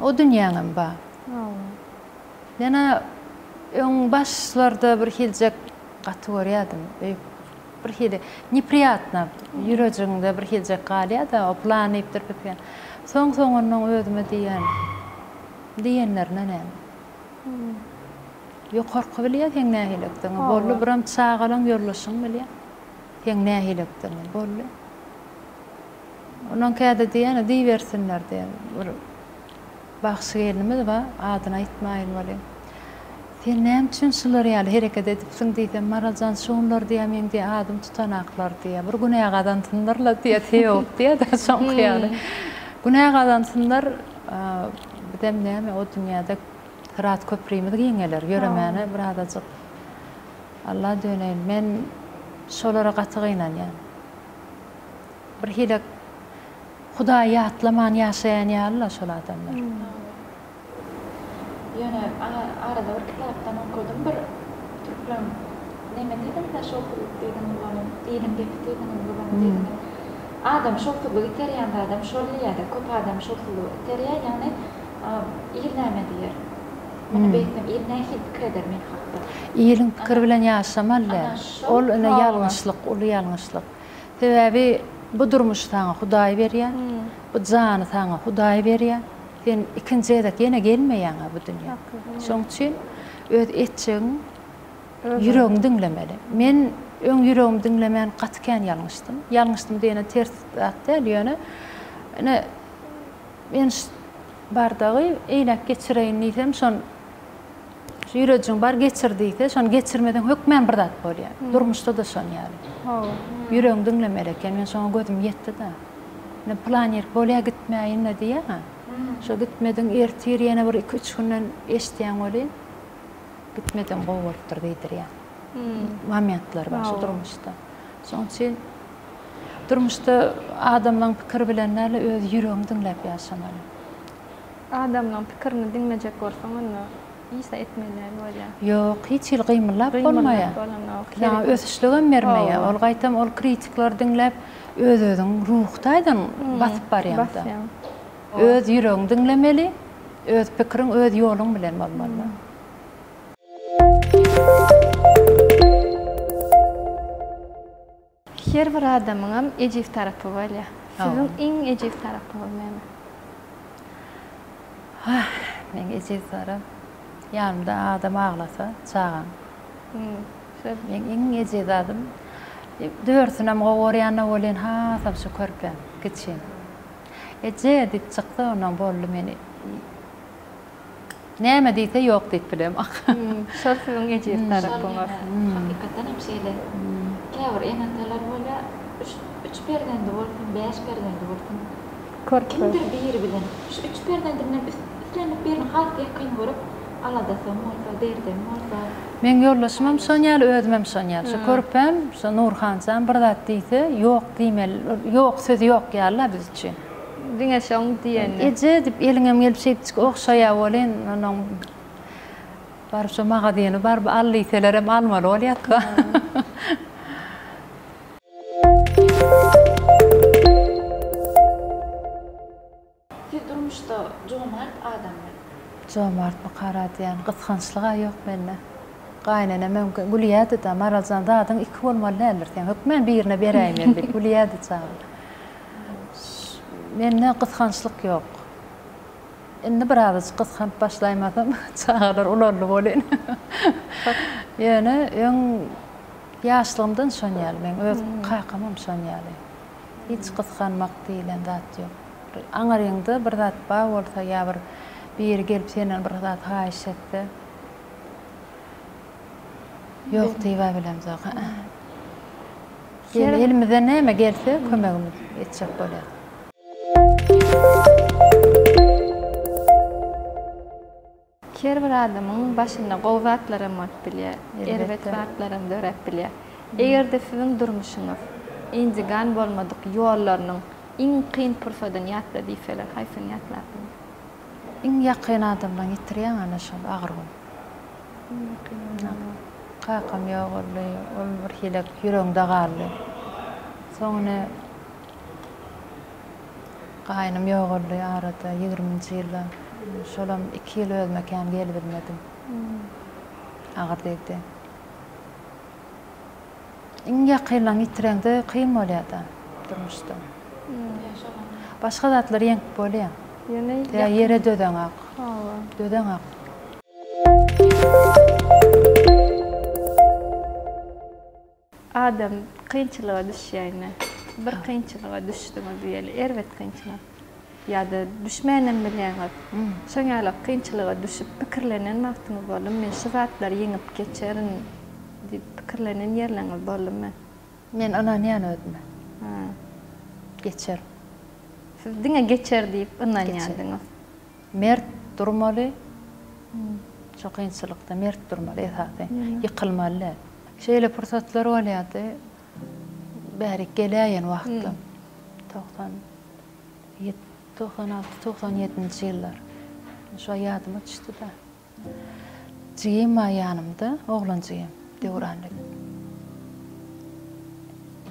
O dünýäňem ba. Ýana öň başlarda bir hiljek gatygoryadym. Bir hili неприятно ýüregiňde bir hiljek galýa da o plan edip bitgen. Soň-soňundan özüme diýenler näme? Ýok korky bilýär sen nähilekdiň. Bolly biram çağalan ýollaşyň bilýär. Sen nähilekdiň bolly. Onuň käde diýeni diýersinler diýen. Bir bagşy gelnimiz ba, adyny aýtmaýyn bolýar. Sen näme üçin şular ýaly hereket edipsiň diýsem, Maraljan şunlar diýen diýe adym tutanaklar diýe. Bir güne gadansynlarla diýe teýop diýe da şoň ýaly. Güne gadansynlar bidem näme o dünýäde Kıraat köprüýümiz giňeler, ýöremäne bir adajyk. Allah döneýin, men şolara gaty gynanýan. Bir hilek Hudaý ýatlaman ýaşaýan ýalylar şol adamlar.
Ýöne arada bir kitapdan okudum, bir türkmen näme diýdim da şol diýdim bolany, diýdim gepdiýdim bolany. Adam şol vegetarian adam şol ýa-da köp adam şol vegetarian, ýani ýerläme diýer. Meni beýtem ýerläme pikirler men hakda.
Ýylyň pikir bilen ýaşamallar. Ol ene ýalňyşlyk, ol ýalňyşlyk. Sebäbi bu durmuş saňa Hudaý berýär. Bu jany saňa Hudaý berýär. Sen ikinji edek ýene gelmeýän bu dünýä. Şoň üçin öz etçiň ýüregiň diňlemeli. Men öň ýüregim diňlemän gatykän ýalňyşdym. Ýalňyşdym diýene ters atdy ýöne. Ene men bardagy eýlek geçireýin diýsem, şon ýüregiň bar geçirdiýse, şon geçirmeden hökmen bir zat bolýar. Durmuşda da şon ýaly. Ýüregiň diňlemeli eken, men şoňa gözüm ýetdi da. Ne planer bolýa gitmäýin diýe. Şo gitmeden ertir ýene bir 2-3 günden eşitýän bolýan. Gitmeden gowurupdyr diýdir ýa. Momentler bar şu durmuşda. Şoň üçin durmuşda adamlaryň pikir bilen näle öz ýüregiň diňläp ýaşamaly.
Adamlaryň pikirini diňmejek bolsaň onu ýysa etmeler bolýar.
Ýok, hiç il gymylap bolmaýar. Ýa ösüşligem bermeýär. Ol gaýtam ol kritikler diňläp öz-özüň ruhdaýdan basyp barýar da. Öz ýüregiň diňlemeli, öz pikiriň öz ýoluň bilen bolmaly.
Her bir adamyň ejif tarapy bolýar. Siziň iň ejif tarapy näme?
Men ejif tarap ýanymda adam aglasa, çağan. Men iň ejif adam dörsünäm gowurýana bolen ha, sap şu körpem, kiçin. Ece edip çykdy, onuň bolly meni. Näme diýse ýok diýip bilem.
Şol siziň ejif tarapyňyz.
Hakikaten hem şeyle. Käbir enatalar bolýar, 3 perdende bolsun, 5 perdende bolsun. Kimdir biri bilen. Şu 3 perdenden üstlenip birini halk ýakyn görüp, aladasam bolsa, derdem bolsa.
Men ýollaşmam şon ýaly, özümem şon ýaly. Şu körpem, şu Nurhanjan bir zat diýse, ýok diýmeli, ýok sözi ýok ýaly biz üçin.
Diňe şoň diýen.
Ece dip eliňem gelip şeýtik okşaýa bolen, onuň bar şu maga diýeni bar allyseler hem almaly bolýar-da.
Siz durmuşda jomart adamlar.
Jomart bu kara diýen gysgançlyga ýok mende. Gaýnana men Gülýäde da Maraljan dadyň iki bolmaly älir. Sen hökmen birine beräýmen bil Gülýäde çağı. Menne kıskançlık yok. Indi biraz kıskanıp başlaymadım. Çağlar ularlı bolyn. Yani öň yaşlığımdan şonýaly. Men öz kaýkamam şonýaly. Hiç kıskanmak diýilen zat ýok. Aňaryňda bir zat bar bolsa ýa bir gelip senden bir zat haýyş etdi. Ýok diýip bilem zat. Elimizden näme gelse kömegimiz etjek bolýar.
Her bir adamın başına gowatlarym bilýär, elbet wagtlarym dörep bilýär. Egerde siziň durmuşyňyz injigan bolmadyk ýollarynyň iň kyn pursadan ýatda diýseler, haýsyny ýatlarsynız?
Iň ýakyn adamdan ýitirýän ana şol agyrgym. Kakam ýok boldy, ol bir hilek ýüreğimde galdy. Soňra gaýnam ýok boldy arada 20-nji ýylda. Şolam 2 ýyl özüme kam gelip bilmedim. Agyr degdi. Iň ýakynlaň ýitireňde kyn bolýar da durmuşda. Başga zatlar ýeňip bolýar. Ýa ýere döden ak. Döden ak.
Adam kynçylyga düşýärne. Bir kynçylyga düşdüňiz diýeli, elbet kynçylyk. Ýa-da düşmänen bilýäňiz. Şoňaly kynçylyga düşüp pikirlenen wagtyňyz boldy. Men şu zatlar ýeňip geçerin diýip pikirlenen ýerleňiz boldymy?
Men onan ýan ödüm. Geçer.
Siz diňe geçer diýip onan ýandyňyz.
Mert durmaly. Şu kynçylykda mert durmaly esasy. Ýykylmaly. Şeýle pursatlar bolýardy. Bäri gelýän wagtda 96-97-nji ýyllar. Şo ýadyma düşdi da. Jigim ýanymda, oglanjygym, döwranlyk.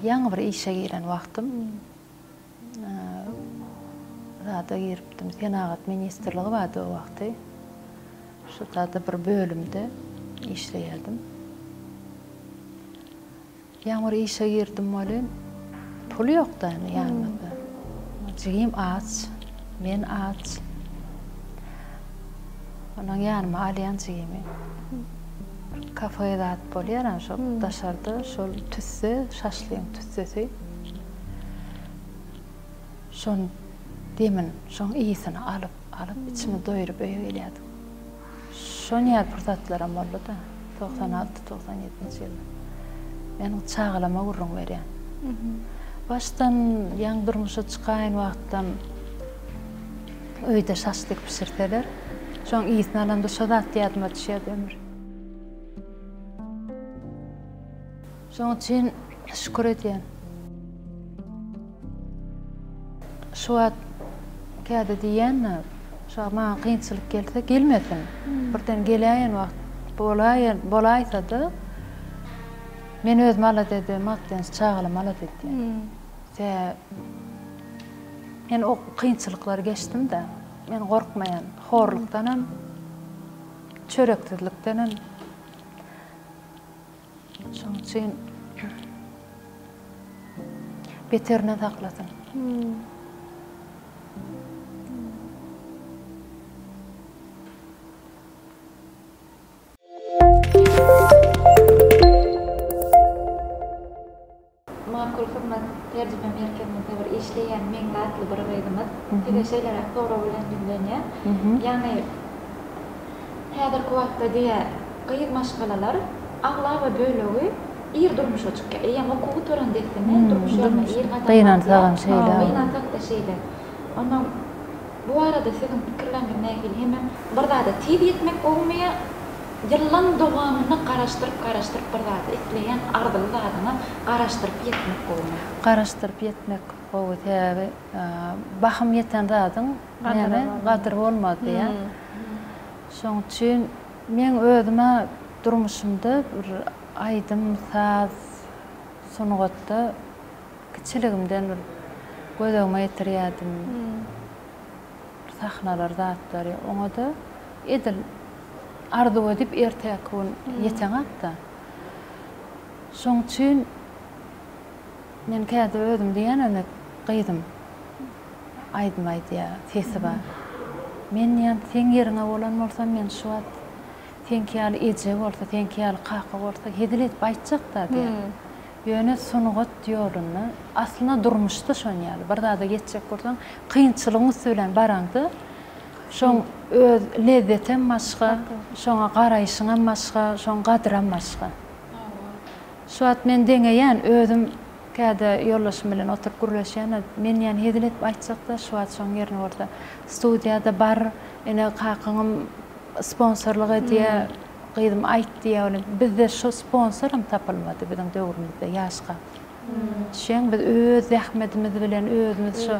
Ýaňy bir işe giren wagtym. Zada giripdim, Senagat ministrligi bardy o wagty. Şu zada bir bölümde işleýärdim. Ýaňy bir işe girdim bolýan. Pul ýok da ýanymda. Jigim aç, men aç. Onaň ýanyma alýan jigimi. Kafeýe zat bolýar, şo daşarda şol tüsse, şaşlyň tüssesi. Şon demin, şon iyisini alıp içimi doýurup öýe gelýärdim. Şon ýer pursatlaram boldy da, 96-97-nji ýylda. Meniň çağlama gurrun berýän. Baştan ýaň durmuşa çykan wagtdan öýde şaşlyk pişirseler, şoň iyisini alanda şo zat ýadyma düşýär ömür. Şoň üçin şükür edýän. Şu wagt käde diýän, şo maňa kynçylyk gelse gelmesin. Birden gelýän wagt bolaýsa da men özüm ala dedi, matdens çağılım ala dedi. Men o kynçylyklar geçtim de, men gorkmayan, horlukdanam, çörektirlikdanam. Şoň üçin beterine saklasın.
Makul hizmet tercüme merkezinde bir işleyen meňdatly bir gaýdymyz. Tege şeýler togra bilen dinlenýär. Ýani häzirki wagtda diýe gyýyk maşgalalar agla we bölegi ir durmuşa çykýar. Ýa-ni okuwy tören desene durmuşlarna ir
gynansagan şeýler.
Gynansakda şeýler. Ondan bu arada siziň pikirleriňiz nähili hemem bir zada tiýip ýetmek bolmaýar. Yıllan dowamyny garaşdyryp bir zada isleýän ardyly zadyny garaşdyryp ýetmek bolmaly.
Garaşdyryp ýetmek bolýar. Bahym ýeten zadyň ýani gadyr bolmady ýa. Şoň üçin men özüme durmuşymda bir aýdym saz sunugatda kiçiligimden bir gözegime ýetirýärdim. Sahnalar zatlar oňa da edil arzu edip ertäk gün ýeten atda. Şoň üçin men käde özüm diýenini gydym. Aýdmaýdy ýa, tesba. Men ýa teň ýeriňe bolan bolsam men şu wagt teňkäli eje bolsa, teňkäli qaqa bolsa hedilet baýtjak da diýär. Ýöne sunugat ýoluny aslynda durmuşdy şoň ýaly. Bir dada geçjek bolsaň kynçylygyň bilen baraňdy. Şoň öz lezzetem başga, şoňa garaýşyňam başga, şoň gadyram başga. Şu wagt men deňeýän özüm käde ýollaşym bilen oturup gurlaşýan, men ýani hedilet baýtjak da şu wagt şoň ýerine orada studiýada bar, ene qakyňym sponsorlyk edýär. Gydym aýtdy ýa, bizde şu sponsorum tapylmady biziň döwrümizde ýaşga. Şeň biz öz zähmetimiz bilen özümiz şu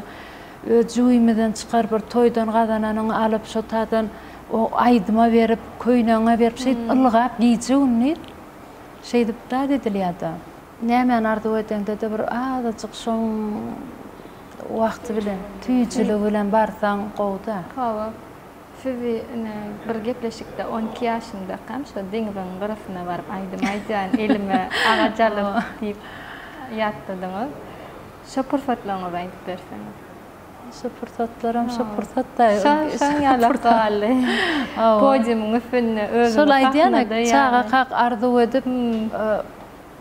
öz juýymyzdan çykar bir toýdan gazananyň alyp şu tadan o aýdyma berip, köýnege berip şeýt ylgap giýjegini şeýdip da dedilýärdi. Nämen arzu etende de bir azajyk şoň wagty bilen, tüýçüligi bilen barsaň gowda.
Hawa. Sizi bir gepleşikde 12 ýaşynda kam şu deňiň garasyna baryp aýdym elime agajalyp diýip ýatdyňyz. Şu pursatlaryňyzy aýdyp berseňiz.
Şu pursatlarym, şu pursatda.
Şaň ýaly galy. Podiumyň üstünde özüň
şolay diýen, çağa qaq arzu edip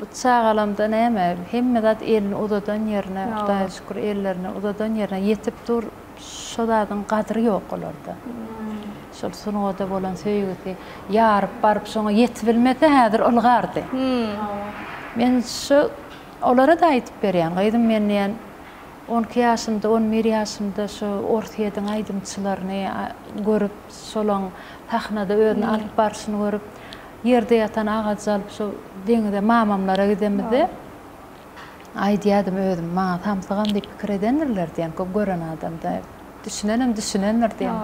bu çağalamda näme hemme zat elini uzadan ýerine, Hudaýa şükür ellerini uzadan ýerine ýetip dur, şolaryň gadry ýok olarda. Şol sunuwada bolan söýgüti ýaryp baryp şoňa ýetibilmese häzir ylgardy. Men şu olara da aýdyp berýän, gydym men ýan 12 ýaşymda, 11 ýaşymda şu ortaýadyň aýdymçylaryny görüp, şolaň tahnada özüni alyp barşyny görüp, ýerde ýatan agaç alyp şu deňide mamamlara gidemizde aýdýadym özüm, maňa tamsygan diýip pikir edendirler diýen, köp gören adamda düşünenler diýen.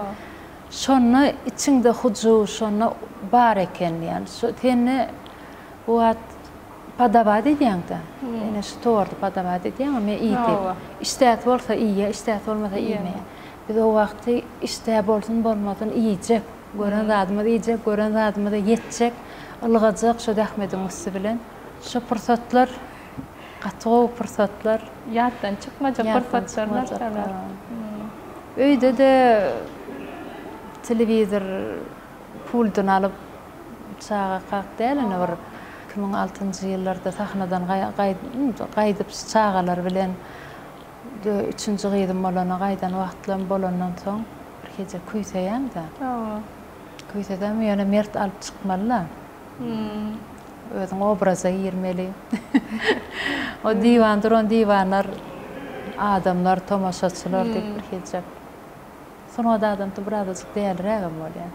Şonu içinde hucu, şonu bar eken ýani. Şu tenne bu wagt padawat edýäňde. Ene şu tordy padawat edýäň, men iýdi. Istat bolsa iýe, istat bolmasa iýme. Biz o wagty istat bolsun bolmasyn iýjek. Gören zadymy iýjek, gören zadymy da ýetjek, ylgajak şu rahmetiň üstü bilen. Şu pursatlar, gatyg pursatlar,
ýatdan çykmajak pursatlar.
Öýde de televizor puldan alıp çağa qaq dälini bir 2006-njy ýyllarda sahnadan gaýdyp çağalar bilen 3-nji gydym bolana gaýdan wagtlan bolandan soň bir gece küýseýän da. Küýsedem ýöne mert alyp çykmalylar. Özüň obraza girmeli. O diwanlar adamlar, tomaşaçylar diýip bir gece. Sonra da adam tu birazcık değerlirägem bolýar.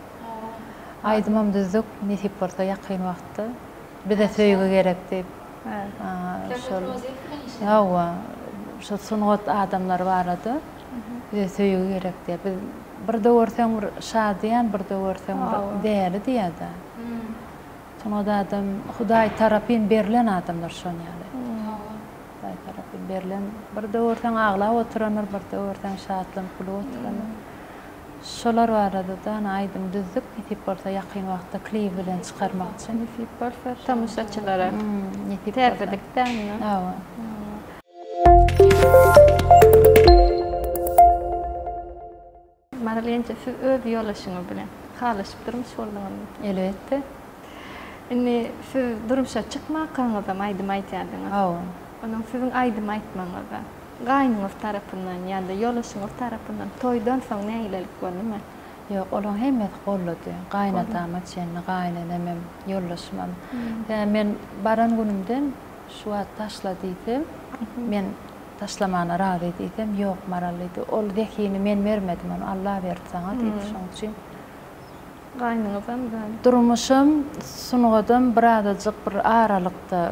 Aýdymam düzdük, netip bolsa ýakyn wagtda bize söýgü gerek diýip. Ýa, şu sunugat adamlar barady. Bize söýgü gerek diýip. Bir de görseň bir şadyan, bir de görseň bir değerli diýär. Sonra da adam Hudaý tarapyn berilen adamlar şoň ýaly. Hudaý tarapyn berilen, bir de görseň aglap oturanlar, bir de görseň şadlanıp oturanlar. Şolar barada da aýdym düzdük, netip bolsa ýakyn wagtda klip bilen çykarmak üçin.
Netip bolsa tamaşaçylara täzelikden. Maralence siz öz ýollaşyňyz bilen halaşyp durmuş boldyňyz.
Elbetde.
Siz durmuşa çykmakaňyzda aýdym aýtýardyňyz. Onuň siziň aýdym aýtmaňyzda gaýnyňyz tarapyndan ýa-da ýollaşyňyz tarapyndan toýdan soň näýilelik boldymy?
Ýok, olar hemmet gollady. Gaýnatama çenni, gaýnanem, ýollaşmam. Men baran günümden şu wagt taşla diýdim. Men taşlamana razy diýdim. Ýok, marallydy. Ol dekini men bermedim, onu Allah berdi saňa diýdi. Şoň üçin
gaýnyňyzam
durmuşym sunugadym birazajyk bir aralykda.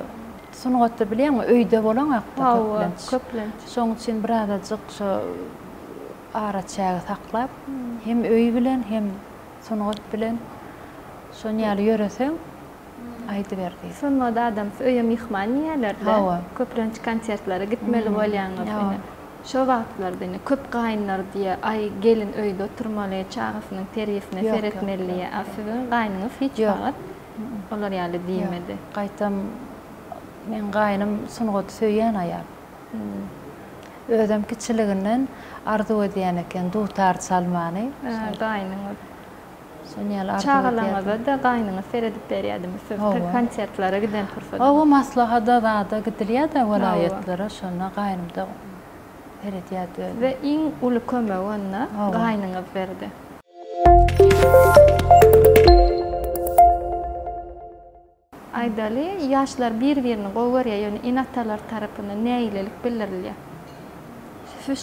Sunugatda bilýärmi, öýde bolan wagtda
köplenç.
Şoň üçin birazajyk şu ara çäge saklap, hem öý bilen hem sunugat bilen şoň ýaly ýöreseň aýdy berdi.
Sonda adam öýe mihman ýerlerde köplenç konsertlere gitmeli bolýanyňyz. Şo wagtlarda köp gaýnlar diýe ay gelin öýde oturmaly, çağısynyň terifine seretmeli, asyň gaýnyňyz hiç wagt olar ýaly diýmedi.
Gaýtam men gaýnym sunugat söýýän aýar. Ödem kiçiliginden arzu edýän eken dutar salmany.
Gaýnyňyz.
Sonýal arzu
Çağalaňyza da gaýnyňyz seredip berýärdim. Konsertlara giden turfada.
Owa maslahada da gidilýär da welaýetlere şonda gaýnymda seredýärdi.
Ve iň uly kömek onda gaýnyňyz berdi. Aýdaly ýaşlar bir-birini gowgarýar, ýöne enatalar tarapyndan näýilelik bildirilýär.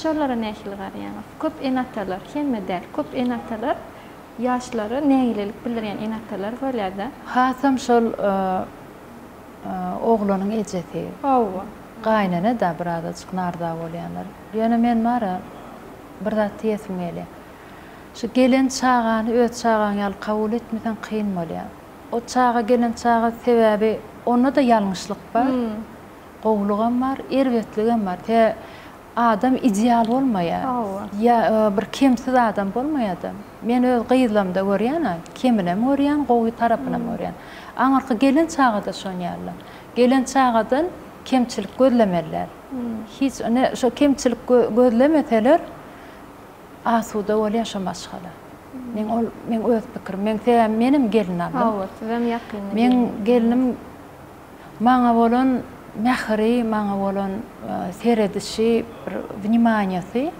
Şolara nähil garýaňyz? Köp enatalar, hemme däl, köp enatalar ýaşlary näýilelik bildirýän enatalar bolýar-da.
Hasam şol oglanyň ejeti.
Owa.
Gaýnana da birada çyknarda bolýanlar. Ýöne men mara bir zat ýetmeli. Şu gelen çağany öz çağany ýaly kabul etmeden kyn bolýar. O çağa gelen çağa sebäbi onda da ýalňyşlyk bar. Gowlugam bar, erwetligem bar. Te adam ideal bolmaýar. Ya bir kimsiz adam bolmaýar. Men öz gyýdlamda görýän, kimine görýän, gowy tarapyna görýän. Aňarky gelen çağa da şonýarlar. Gelen çağadan kemçilik gözlemerler. Hiç ne şu kemçilik gözlemeseler asuda bolýaşamaşgalar. Men öz pikirim, menim gelinim. Men gelinim maňa bolan mähri, maňa bolan seredişi, wnimanýasy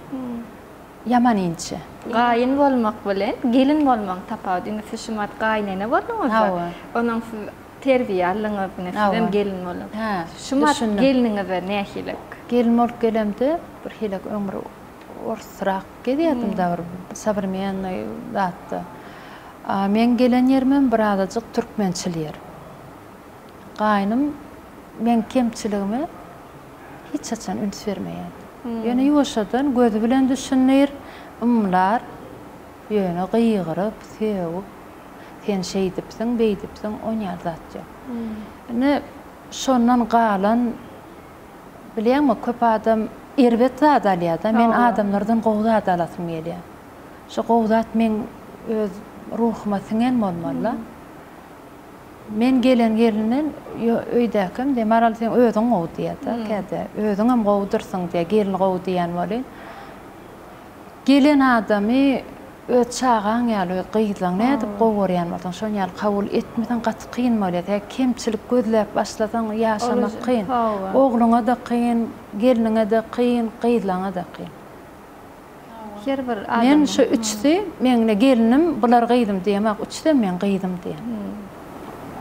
yaman inçe.
Gaýyn bolmak bilen gelin bolmak tapawut. Indi siz şumat gaýnana bolmaňyz. Onuň terbiýe alýňyz, hem gelin bolan. Şumat geliniňize nähilek?
Gelin bolup gelemdi, bir hilek ömrü orsyrak gedýärdim da bir sabrmen zatdy. Men gelen ýermen bir adajyk türkmençiler. Gaýnym men kemçiligimi hiç açan üns vermeýär. Ýöne ýuwaşadan gözü bilen düşünýär, umlar ýöne gyýgyryp, sevip, sen şeýdipsiň, beýdipsiň, oňar zatja. Ne şondan galan bilýärmi köp adam erwet adalýar, men adamlardan gowda adalatym gelýär. Şu gowdat men öz ruhuma singen bolmaly. Men gelen gelinen öýdäkim, demaral sen özüň gowy diýär, käde özüň hem gowdursyň diýär, gelin gowy diýen boly. Gelen adamy öz çağaň ýaly gyýdlaň nädip gowurýan bolsaň, şoň ýaly kabul etmeden gaty kyn bolýar. Kemçilik gözläp başlasaň ýaşamak kyn. Ogluňa da kyn, geliniňe de kyn, gyýdlaňa da kyn. Men şu üçsi, meňle gelinim bular gyýdym diýmek, üçde men gyýdym diýen.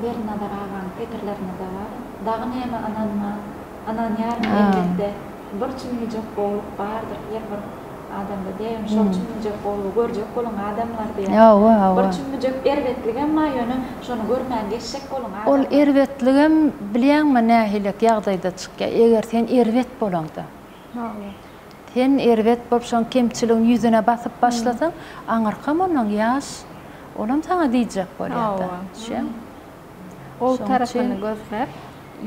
Bernadar ağam Peterlerine de var. Dağı näme anan ýarmy elbetde bir çymly jok bolup bardyr. Ýer bir adamda diýen şol çymly jok bolup görjek bolan adamlar diýen. Bir çymly jok erwetligem ma ýöne şonu görmän geçsek bolan adam.
Ol erwetligem bilýänmi nähilek ýagdaýda çykýar. Eger sen erwet bolanda. Sen erwet bolup şon kemçiligiň ýüzüne basyp başlasaň, aňarkam onuň ýaş olam saňa diýjek bolýar.
O tarafını gözler.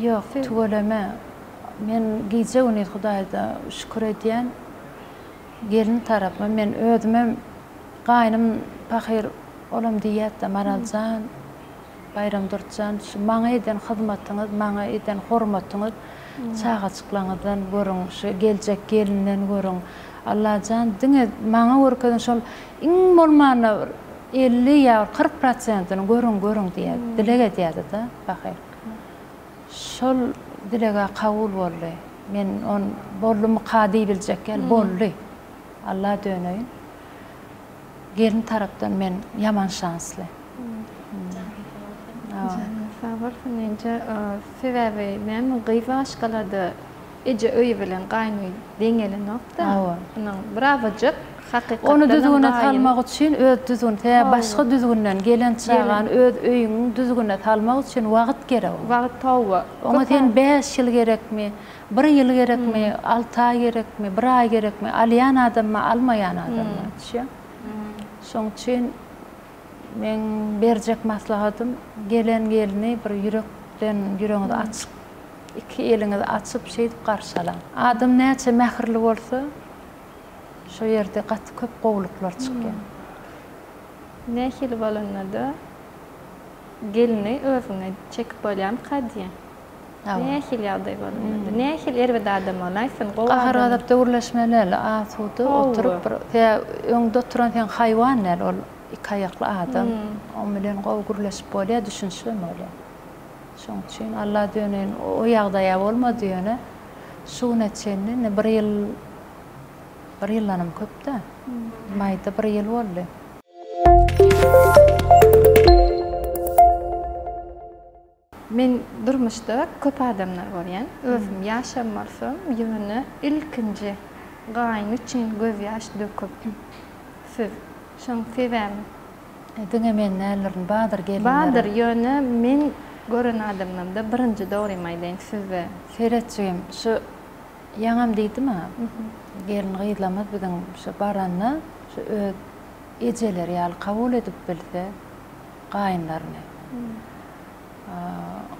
Yok, tuvaleme. Men giyce onu Hudaýda şükür edýän gelin tarapy. Men özüme gaýnym pahyr olam diýetde Maraljan, Bayramdurjan, şu maňa eden hyzmatyňyz, maňa eden hormatyňyz çağa çyklaňyzdan görüň, şu geljek gelinden görüň. Allahan diňe maňa görkezden şol iň bolmana 50 ýa 40%-ni görüň diýär. Dilege diýär da, pahyr. Şol dilege kabul boldy. Men on bollumy kady biljek gel boldy. Allah dönöýün. Gelin tarapdan men yaman şansly.
Sabarsın ence sebäbi men gyýy aşgalada eje öýe bilen gaýny deňelen nokta. Onuň bravajyk hakykatdan
onu düzgüne salmak üçin öz düzgün, başga düzgünden gelen çağan öz öýüňi düzgüne salmak üçin wagt gerek.
Wagt tawa.
Oňa sen 5 ýyl gerekmi, 1 ýyl gerekmi, 6 ay gerekmi, 1 ay gerekmi, alýan adamma, almaýan adamma. Şoň üçin men berjek maslahatym gelen gelini bir ýürekden ýüregiňi açyp, iki eliňi açyp şeýdip garşalaň. Adam näçe mähirli bolsa, Şu yerde gatı köp gowluklar çykýan.
Nähil bolanyda gelini özüne çekip bolýan kadýa. Nähil ýagdaý bolanyda. Nähil erwede adam olaýsyn,
Ahar adap döwürleşmeler, asudy oturup öňde oturan sen haýwanlar, ol iki ayaklı adam. O bilen gowy gürleşip bolýar, düşünşem bolýar. Şoň üçin Allah dönen o ýagdaýa bolmady ýöne şu neçeni bir ýyllanam köp-de. Maýda bir ýyl boldy.
Men durmuşda köp adamlar bolýan. Özüm ýaşamarsam ýöne ilkinji gaýyn üçin göz ýaş döküp siz şoň sebämi?
Diňe men nälerin badyr gelinler.
Badyr ýöne men gören adamlarymda birinji dogry maýdaýyn sizde.
Seyretjigim şu ýaňam diýdimi? Gelin gyýlamaz biziň şu baranny şu ejeler ýaly kabul edip bilse gaýynlaryny.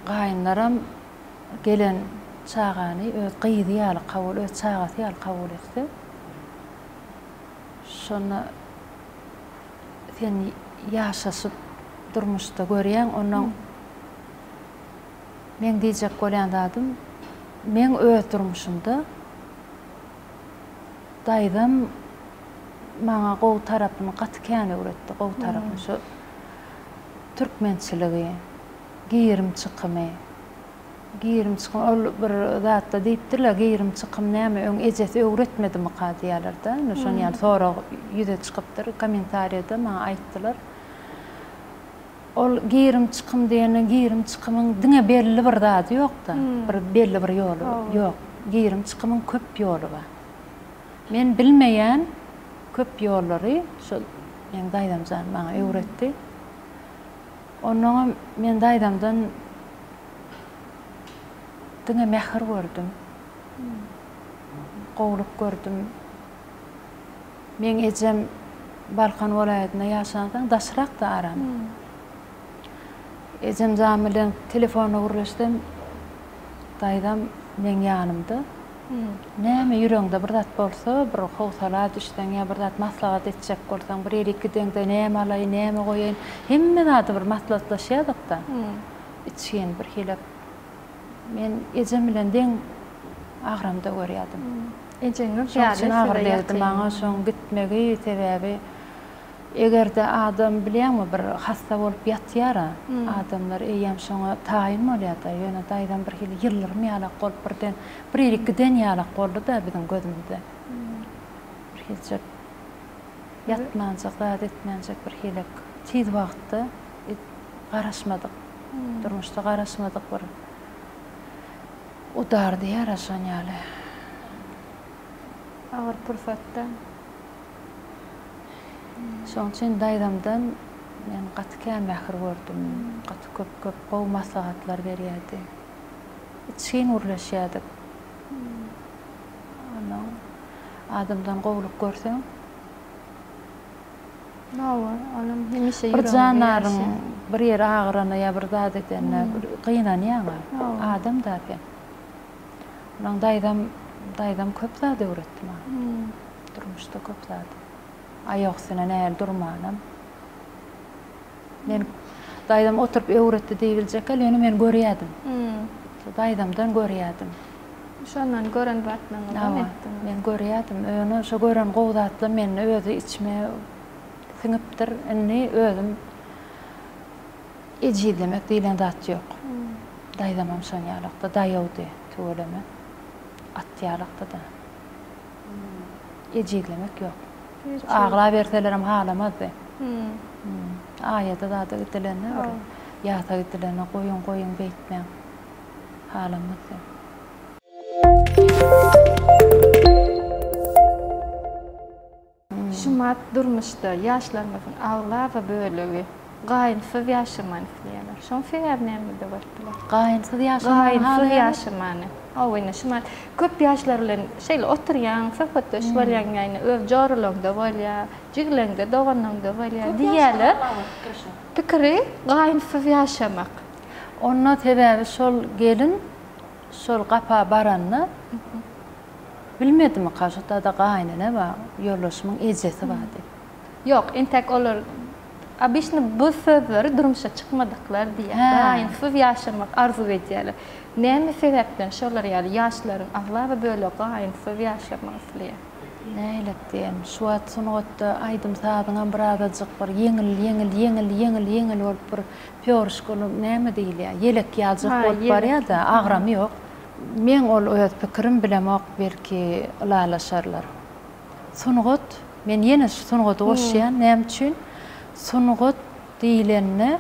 Gaýynlaram gelen çağany öz gyýdy ýaly kabul, öz çağasy ýaly kabul etse. Şonu sen ýaşasyp durmuşda görýän, onuň men diýjek bolýan adam, men öz durmuşymda daýdam maňa gowy tarapyny gatykany öwretdi, gowy tarapyny şu türkmençiligi, giýirim çykymy. Giýirim çykymy ol bir zatda diýipdirler, giýirim çykym näme öň ejesi öwretmedimi kadýalarda. Şonu ýaly sonra ýüze çykypdyr, kommentariýada maňa aýtdylar. Ol giýirim çykym diýeni, giýirim çykymyň diňe belli bir zady ýok-da, bir belli bir ýolu ýok. Giýirim çykymyň köp ýolu bar. Men bilmeýän köp ýollary şu men daýdamjan maňa öwretdi. Onuň men daýdamdan diňe mähir gördüm. Gowluk gördüm. Men ejem Balkan welaýatyna ýaşandan daşrak da aram. Ejem jamilen telefona gürleşdim. Daýdam men ýanymda. Näme ýüregiňde bir zat bolsa, bir howsala düşden ýa bir zat maslahat etjek bolsaň, bir iki deňde näme alaý, näme goýaýyn, hemme zady bir maslahatlaşýardyk-da. Içgen bir hilep. Men ejem bilen deň agramda görýärdim.
Ejeňi
Şoň agyrlýardy maňa şoň gitmegi sebäbi. Egerde adam bilýärmi bir hasta bolup ýatýara, adamlar eýem şoňa taýin bolýar-da, ýöne daýdan bir hili ýyllar ýalak bolup birden bir iki-den ýalak boldy-da biziň gözümizde. Bir hilçe ýatmanjak, zat etmenjek bir hilek tiz wagtda garaşmadyk. Durmuşda garaşmadyk bir. Udar diýär şoň ýaly.
Agyr pursatda.
Şoň üçin daýdamdan men gatykän mähir gördüm. Gaty köp gowy maslahatlar berýärdi. Için urlaşýardyk. Ana adamdan gowluk görseň,
olam hemişe
bir janaryň bir ýeri agyrana ýa bir zat etene gynanýar. Adam da eken. Onuň daýdam köp zat öwretdi maňa. Durmuşda köp zat. Aýoksyna näl durmanam. Men daýdam oturup öwretdi diýiljek, ýöne men görýärdim. Daýdamdan görýärdim.
Şondan gören batnaňy etdim.
Men görýärdim. Öňe şo gören gowy zatlar meni özü içime siňipdir. Inni özüm ejidlemek diýilen zat ýok. Daýdamam şoň ýalakda daýawdy, töweleme. Atýalakda da. Ejidlemek ýok. Ağla verselerem halamazdy. Aýada da gitlerini, ýata gitlerini goýun beýtmän. Halamazdy.
Şumat durmuşda ýaşlarymyzyň agla we bölegi gaýynsyz ýaşaman diýerler. Şoň sebäp näme bolýar?
Gaýynsyz ýaşaman.
Owyna şumat köp ýaşlar bilen şeýle oturýan, söhbetdeş bolýan ýa-ni öz jorulygda bolýar, jiglengde doganyňda bolýar diýerler. Pikiri gaýynsyz ýaşamak.
Onda sebäbi şol gelin şol gapa baranny Bilmedim kaşıkta da gaýnana ba, ýollaşmyň ejesi bardy.
Yok, intek olur. Abişni bu sözleri durmuşa çıkmadıklar diye. Gaýnsız ýaşamak arzu edýärler. Näme sebäpden şolar ýaly ýaşlaryň Allah we böyle gaýnsız ýaşamasly.
Näýlek diýen, şu wagt sungatda aýdym sadyňam bir adajyk bir yeňil bolup bir pyorşk bolup näme diýilýär? Yelek ýazyk bolup barýar da, agram ýok. Men ol öz pikirim bilemok belki ulalaşarlar. Sungat, men ýene sungaty goşýan, näme üçin? Sungat diýilenne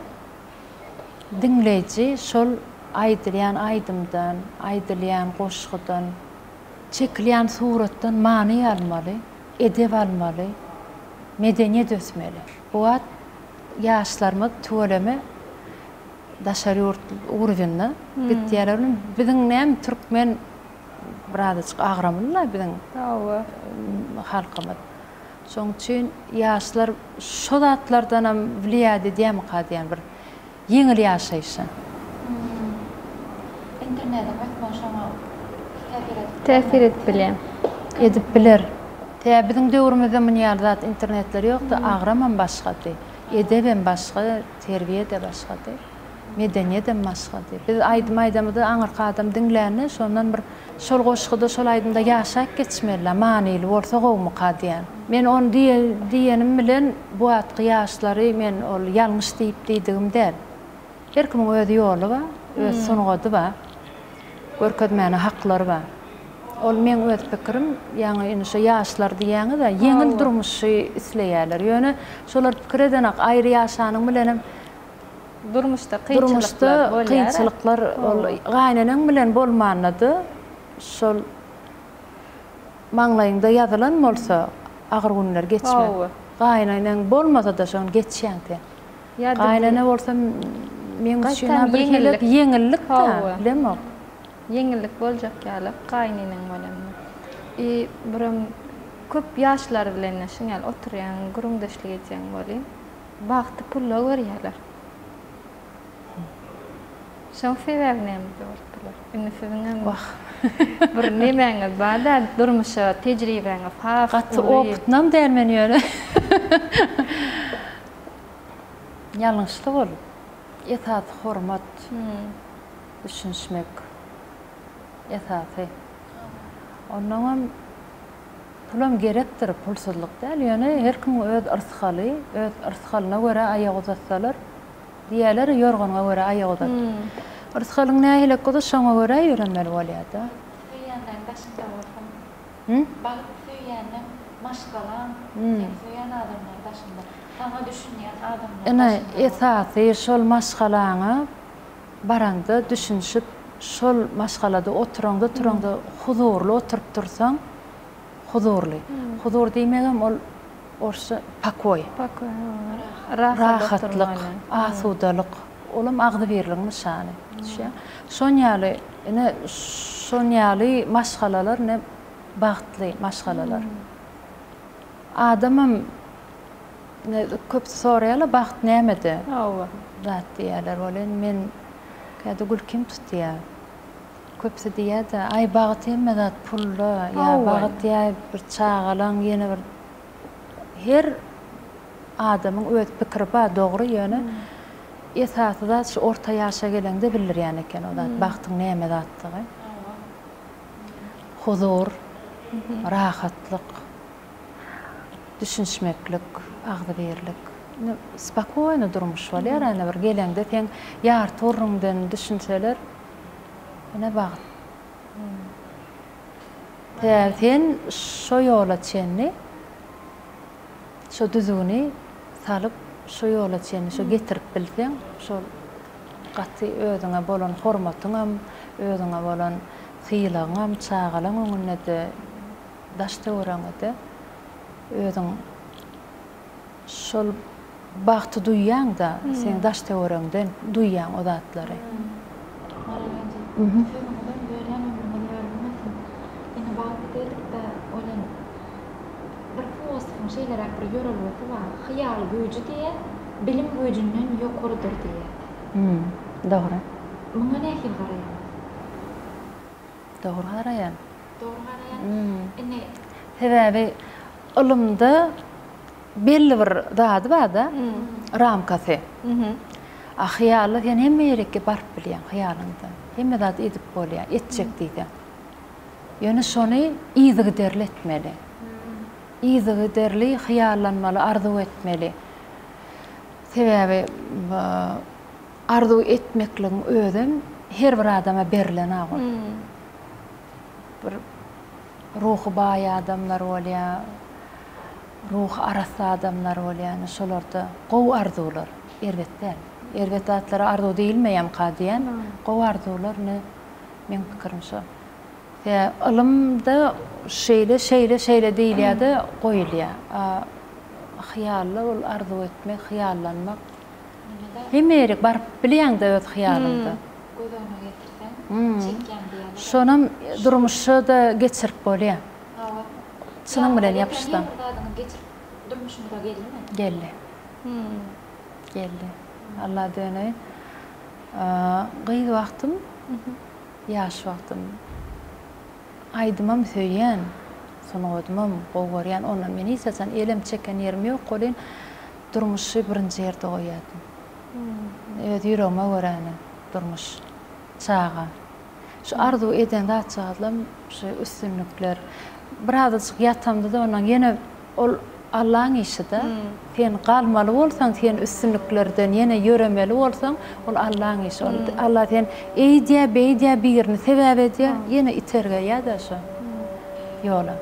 dinleýji şol aýdylýan aýdymdan, aýdylýan goşgydan, çekilýän suratdan many almaly, edep almaly, medeniýet ösmeli. Bu wagt ýaşlarymyz töwereme daşary urwünde gitýärler. Biziň näme türkmen birazajyk agramylar biziň halkymyz. Şoň üçin ýaşlar şo zatlardan hem wliýat edýärmi kadýan bir yeňil ýaşaýşy.
Internetde bakma şoňa
Täsir etbilýär.
Edip biler. Biziň döwrümizde munýar zat internetler ýokdy, agramam başgaty, edebem başga, terbiýe de başgaty, medeniýet de başgaty. Biz aýdym-aýdymda aňyrky adam dinläni, şondan bir şol goşgyda, şol aýdymda ýaşap geçmeli, manyly bolsa gowmy kadýan. Men onu diýenim bilen bu wagtky ýaşlary men ol ýalňyş diýip diýdigim däl. Herkimiň öz ýoly bar, öz sunugaty bar, görkezmäne haklary bar. Ol men öz pikirim, ýani şo ýaşlar diýeni de yeňil durmuşy isleýärler. Ýöne şolar pikir edenek aýry ýaşanyň bilenem
Durmuşda kıyınçılıklar
ol gaýnanyň bilen bolmanady. Şol maňlaýynda ýazylan bolsa agyr günler geçme. Gaýnanyň bolmasa da şoň geçýänti. Gaýnana bolsa men üçin bir yeňillik bilemok.
Yeňillik boljak ýaly gaýnanyň bilen. Birim köp ýaşlar bilen şeňal oturýan, gurumdaşlyk edýän bolýan. Bagty pulla görýärler. Şoň sebäp näme bolupdylar? Indi siziň bir nemeňiz barda durmuşa, tejribeňiz,
gaty okutnam dälmen ýöne. Ýalňyşlyk bolup, etat, hormat, düşünmek, etatı. Ondan pulam gerekdir, pulsuzlyk däl, ýöne herkim öz yrsyhaly, öz yrsyhalyna görä aýak uzatsalar, diýerler ýorganyna görä aýak uzat. Yrsyhalyň nähilek goda şoňa görä ýörenmeli bolýar da.
Süýýänden başynda bolsam. Bagyp süýýänden maşgalan, süýýän adamlar başynda. Taňa düşünýän adamlar.
Ene esaty şol maşgalaňy baranda düşünşip şol maşgalada oturanda huzurlu oturup tursaň, huzurly. Huzur diýmegem ol orşa pakoy. Rahatlyk, asudalyk. Olam agdy beriliň nişany. Şoňaly, ene şoňaly maşgalalar ne bagtly maşgalalar. Adamym köp soraýarlar bagt nämede? Zat diýerler bolen men käde gül kim tutýar? Köpse diýär-de ay bagat emmezat pully, ýa bagat diýär bir çağalan ýene bir her adamyň öz pikiri bar, dogry ýöne. Esasy da şu orta ýaşa gelende bilir ýani eken o zat bagtyň näme zatdygy. Huzur, rahatlyk, düşünşmeklik, agdy berlik. Spakoyna durmuş bolýar, ana bir gelende sen ýar torundan düşünseler, ene bagat. Sen şo ýola çenni, şo düzüni salyp şo ýola çenni, şo getirip bilseň, şol gaty özüňe bolan hormatyňam, özüňe bolan hylaňam, çağalaň öňünde de daşda öwrəňde özüň şol bagty duýýan da, sen daşda öwrəňden duýýan o zatlary.
Şeyler bir yorulması var. Hayal gücü diye, bilim gücünün yokurudur diye.
Doğru.
Buna ne ki garayan?
Doğru garayan.
Doğru garayan. Ine
Sebäbi ılımda belli bir dadı bada ramkası. Ahyalı yani hemme yereke barp bilýän hyalynda. Hemme dadı edip bolýar, etjek diýdi. Ýöne şonu iýdigi derletmeli. İýdigi derli, hyallanmaly, arzu etmeli. Sebäbi arzu etmekliň özüm her bir adama berilen agul. Bir ruhu baý adamlar bolýar, ruh arasy adamlar bolýar, şolarda gow arzular, elbetde. Elbetde atlara arzu diýilmeýän kadiýen, gow arzularny men pikirim şo. Ya ılımda şeyle diýilýärdi, goýulýar. Hyally ol arzu etmek, hyallanmak. Hemeri barp bilýän-de öz hyalynda.
gözüne getirsen, çekýän diýerler.
Şonam durmuşa da geçirip bolýar. Çynyň bilen ýapyşdym.
Durmuşumda geldimi?
Geldi. Geldi. Allah döne. Gyýy wagtym, ýaş wagtym. Aydymam söýýän, soňodymam, gowgarýan, ondan meni esasen elim çeken ýerim ýok, golin durmuşy birinji ýerde goýýardym. Evet, ýüregime göräne durmuş çağa. Şu arzu eden zat çağlam, şu üstünlükler. Birazcık yatamda da ondan ýene ol Allah'ın işi de. Sen kalmalı bolsaň, sen üstünlüklerden ýene ýöremeli bolsaň, ol Allah'ın işi. Allah sen eýdýä, beýdýä birini sebäp edýär, ýene iterge ýa-da şo. Ýola.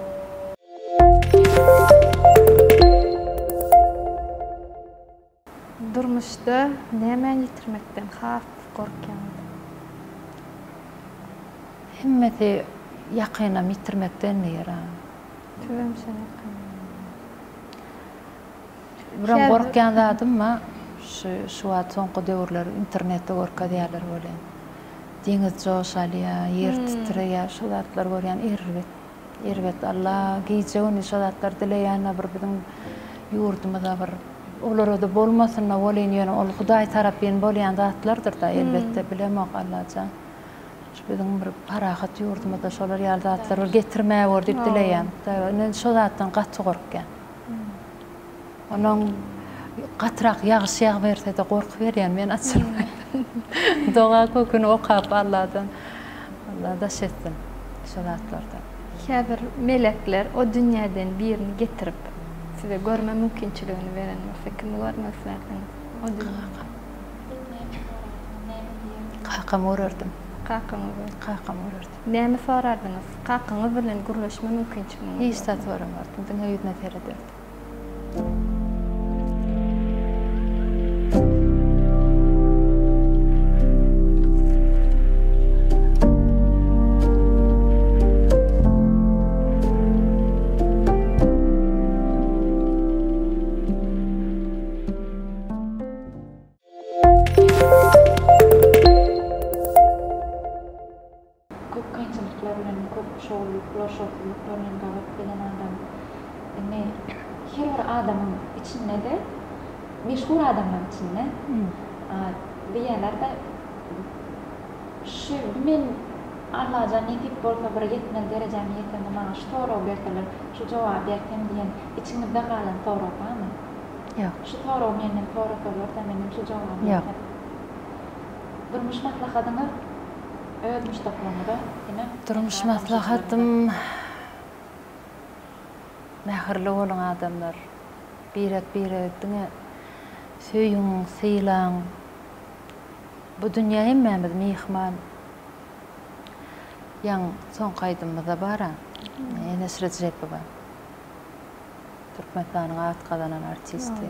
Durmuşda näme ýitirmekden haf gorkýan?
Himmeti ýakynam ýitirmekden nära.
Tüwem seni ýakyn.
Biram gorkýan zatymma şu wagt soňky döwürler internetde gorkadýarlar bolan. Deňiz joşalýar, ýer titreýär, şu zatlar görýän erbet Allah giýjegini şu zatlar dileýän bir biziň ýurdumyzda bir olara da bolmasyna bolan ýöne ol Hudaý tarapyn bolýan zatlardyr da elbetde bilemek Allahja. Şu biziň bir parahat ýurdumyzda şolar ýaly zatlar getirmäge bor diýip dileýän. Da şu zatdan gatty gorkýan. Onuň gatrak ýagyş ýag berse de gorky berýän men açylmaýan. Doga köküni okap Allahdan. Allah da şetsin şu zatlarda.
Häzir melekler o dünýäden birini getirip size görme mümkinçiligini beren fikrini görmeklerden o dünýä.
Kakam urardım.
Kakam urardım. Näme sorardyňyz? Kakyňyz bilen gürleşme mümkinçiligini.
Hiç tatwaramardym. Diňe ýüzüne terederdim.
Meşhur adamlar içinde diýerler-de şu men Allah'a netip bolsa bir ýetmel derejäme ýetem mana şu torap berseler, şu jogap berdim diýen içiňizde galan torap barmy?
Ýok.
Şu torap menden torap bolsa menim şu jogap berdim. Durmuş maslahatyňyz öz müştaklygynda, demek.
Durmuş maslahatym mähirli bolan adamlar. Birek diňe söýüň, syýlaň. Bu dünýä hemmemiz mihman. Ýan soň gaýdymyzda bara. Enes Recepova. Türkmenistanyň at gadanan artisti.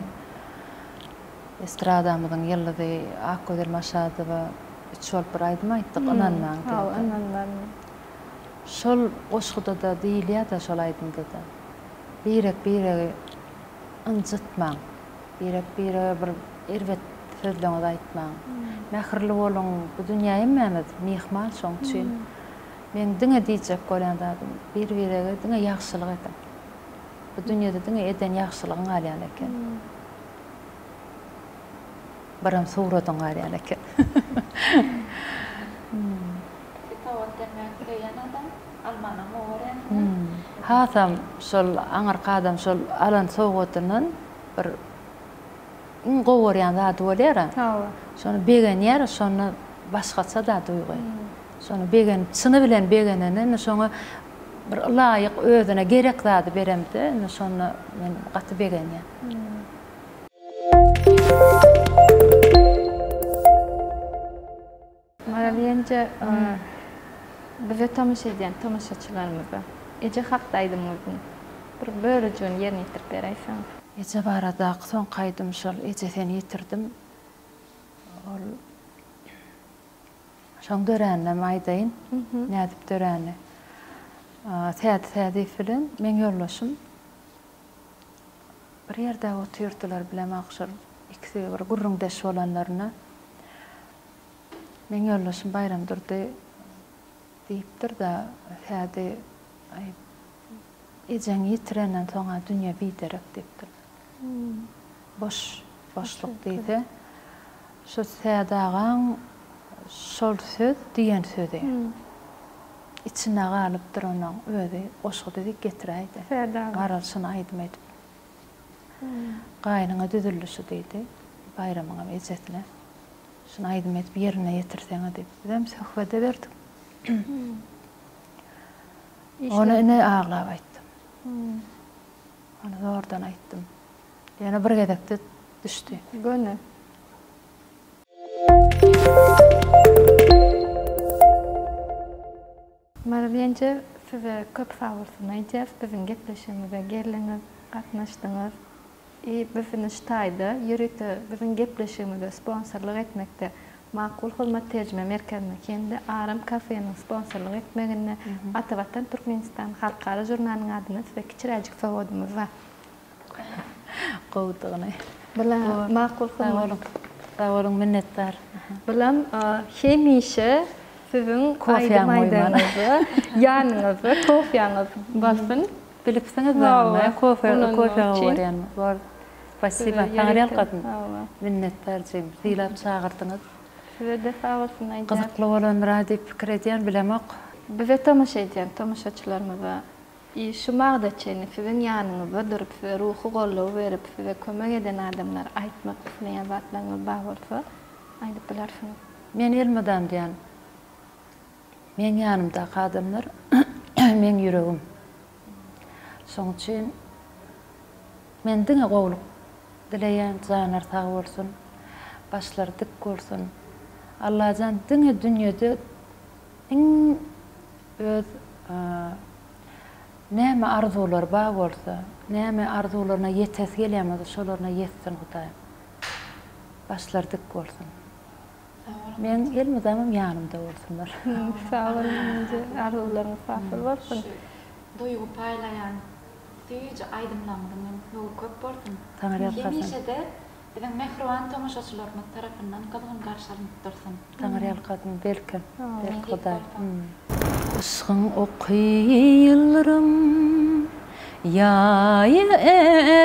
Estradamyzyň ýyldy Akgözel Maşadowa üç ol bir aýdym aýtdyk, anandan.
Anandan.
Şol goşguda da diýilýär da şol aýdymda da. Birek ınjytmaň. Birek bir erwet sözleňiz aýtmaň. Mähirli boluň, bu dünýä hemmemiz mihman şoň üçin. Men diňe diýjek bolýandym, bir-birege diňe ýagşylyk edin. Bu dünýäde diňe eden ýagşylygyň alýan eken. Baram suratyň alýan eken.
Sitawat demek diýen adam Almanyň oğry
Hatam şol aňarka adam şol alan soğutundan bir goworyan zat bolýar. Şonu begenýär, şonu başgaça da duýgy. Şonu begen çyny bilen begenene, şonu bir laýyk özüne gerek zady beremdi, şonu men gaty begenýär.
Maraliyence bize tamaşa edýän tamaşaçylarymyza eje hakdaýdym özüň. Bir bölüjüň ýerine ýetirip berýärsiň.
Eje barada soň gaýdym şol eje seni ýetirdim. Ol şoň dörenle maýdaýyn. Nädip dörenle. Täze bilen men ýollaşym. Bir ýerde oturýardylar bilen akşam ikisi bir gurrundaş bolanlaryna. Men ýollaşym bayram durdy diýipdir da täze ejeň ýitirenden soňa dünýä biderek diýipdir. Boşluk diýdi. Şu täze şol söz diýen sözi. İçine galypdyr onuň özi oşudy getiräýdi. Garaşyny aýdym edip. Gaýnyňa düzülüşi diýdi. Bayramyňa ejetine. Şunu aýdym edip ýerine ýetirseňe diýip. Bizem söhbete berdik. Onu ine ağlap aýtdym. Onu zordan aýtdym. Ýene bir gedekde düşdi.
Gönül. Maraliyence size köp sağ olsun aýdýas, biziň gepleşigimize geldiňiz, gatnaşdyňyz. Bizin ştaýda ýürüte biziň gepleşigimize sponsorlyk etmekde Makul Hyzmat Terjime Merkezine kendi Aram Kafe'nin sponsorlyk etmegine Atawatan Türkmenistan halkara jurnalynyň adyna size kiçiräjik sowgadymyz bar.
Gowdygyny.
Bilen Makul Hyzmat.
Sağ olun, minnetdar.
Bilen hemişe siziň aýdym-aýdyňyzy, ýanyňyzy, kofiýaňyz bolsun.
Bilipsiňiz mi? Kofe gorýan. Spasiba. Taňryal kadın. Minnetdarjym. Syýlap çagyrdyňyz.
Size de sağ olsun aýdýar.
Gyzykly bolanlar diýip pikir edýän bilemok.
Bize tamaşa edýän tamaşaçylarymyza şu magdaçyny siziň ýanyňyzda durup size ruhy gollaw berip size kömek eden adamlar aýtmak isleýän zatlaryňyz bar bolsa aýdyp bilersiňiz.
Men elmedem diýen. Men ýanymdaky adamlar men ýüregim. Şoň üçin men diňe gowluk dileýän janar sag bolsun, başlary dik bolsun. Allahan diňe dünýede iň öz näme arzular bar bolsa, näme arzularyna ýetes gelýärmi, şolaryna ýetsin Hudaýym. Başlary dik bolsun. Men elmedamym ýanymda bolsunlar.
Sağ olun, arzularyňyz safy bolsun.
Duýgu paýlaýan süýje aýdymlandyň köp bolsun.
Hemişe
de biziň mehriban tamaşaçylarymyz tarapyndan gazgyn garşylyp dursun.
Taňryal kadın belki. Belki Hudaý. Ysgyň okýyllarym ýaý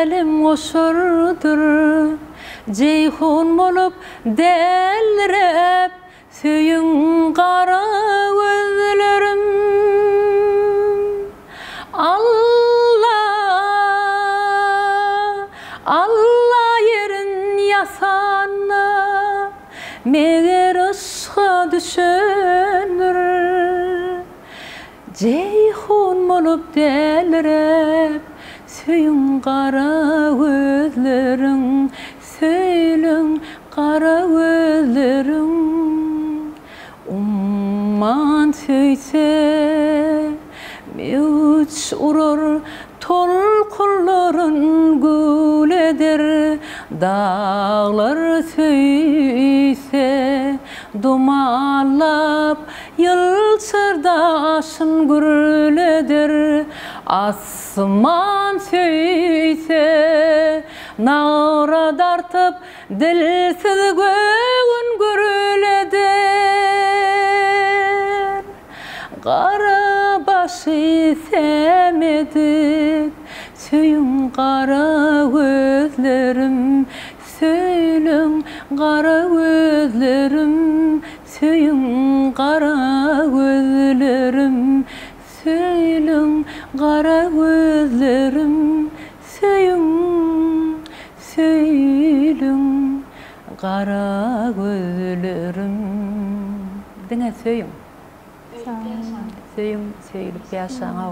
elim oşurdur. Jeyhun bolup delrep süýüň gara gözlerim. Allah yerin yasanna meger ışga düşendir. Jeyhun bolup delrep süýüň gara gözlerim, söýleň gara gözlerim. Umman söýse mewç urar tolkunların gül eder, dağlar söýse dumanlap yılçırdaşın gürül eder. Asman söýse nara dartıp dilsiz göğün gürül eder. Qara başı sevmedik süýüň qara gözlerim, söýleň qara gözlerim, söýüň qara gözlerim, söýleň söylün qara gözlerim söyün söylün qara gözlerim dene söyün söyün söylüp yaşaňa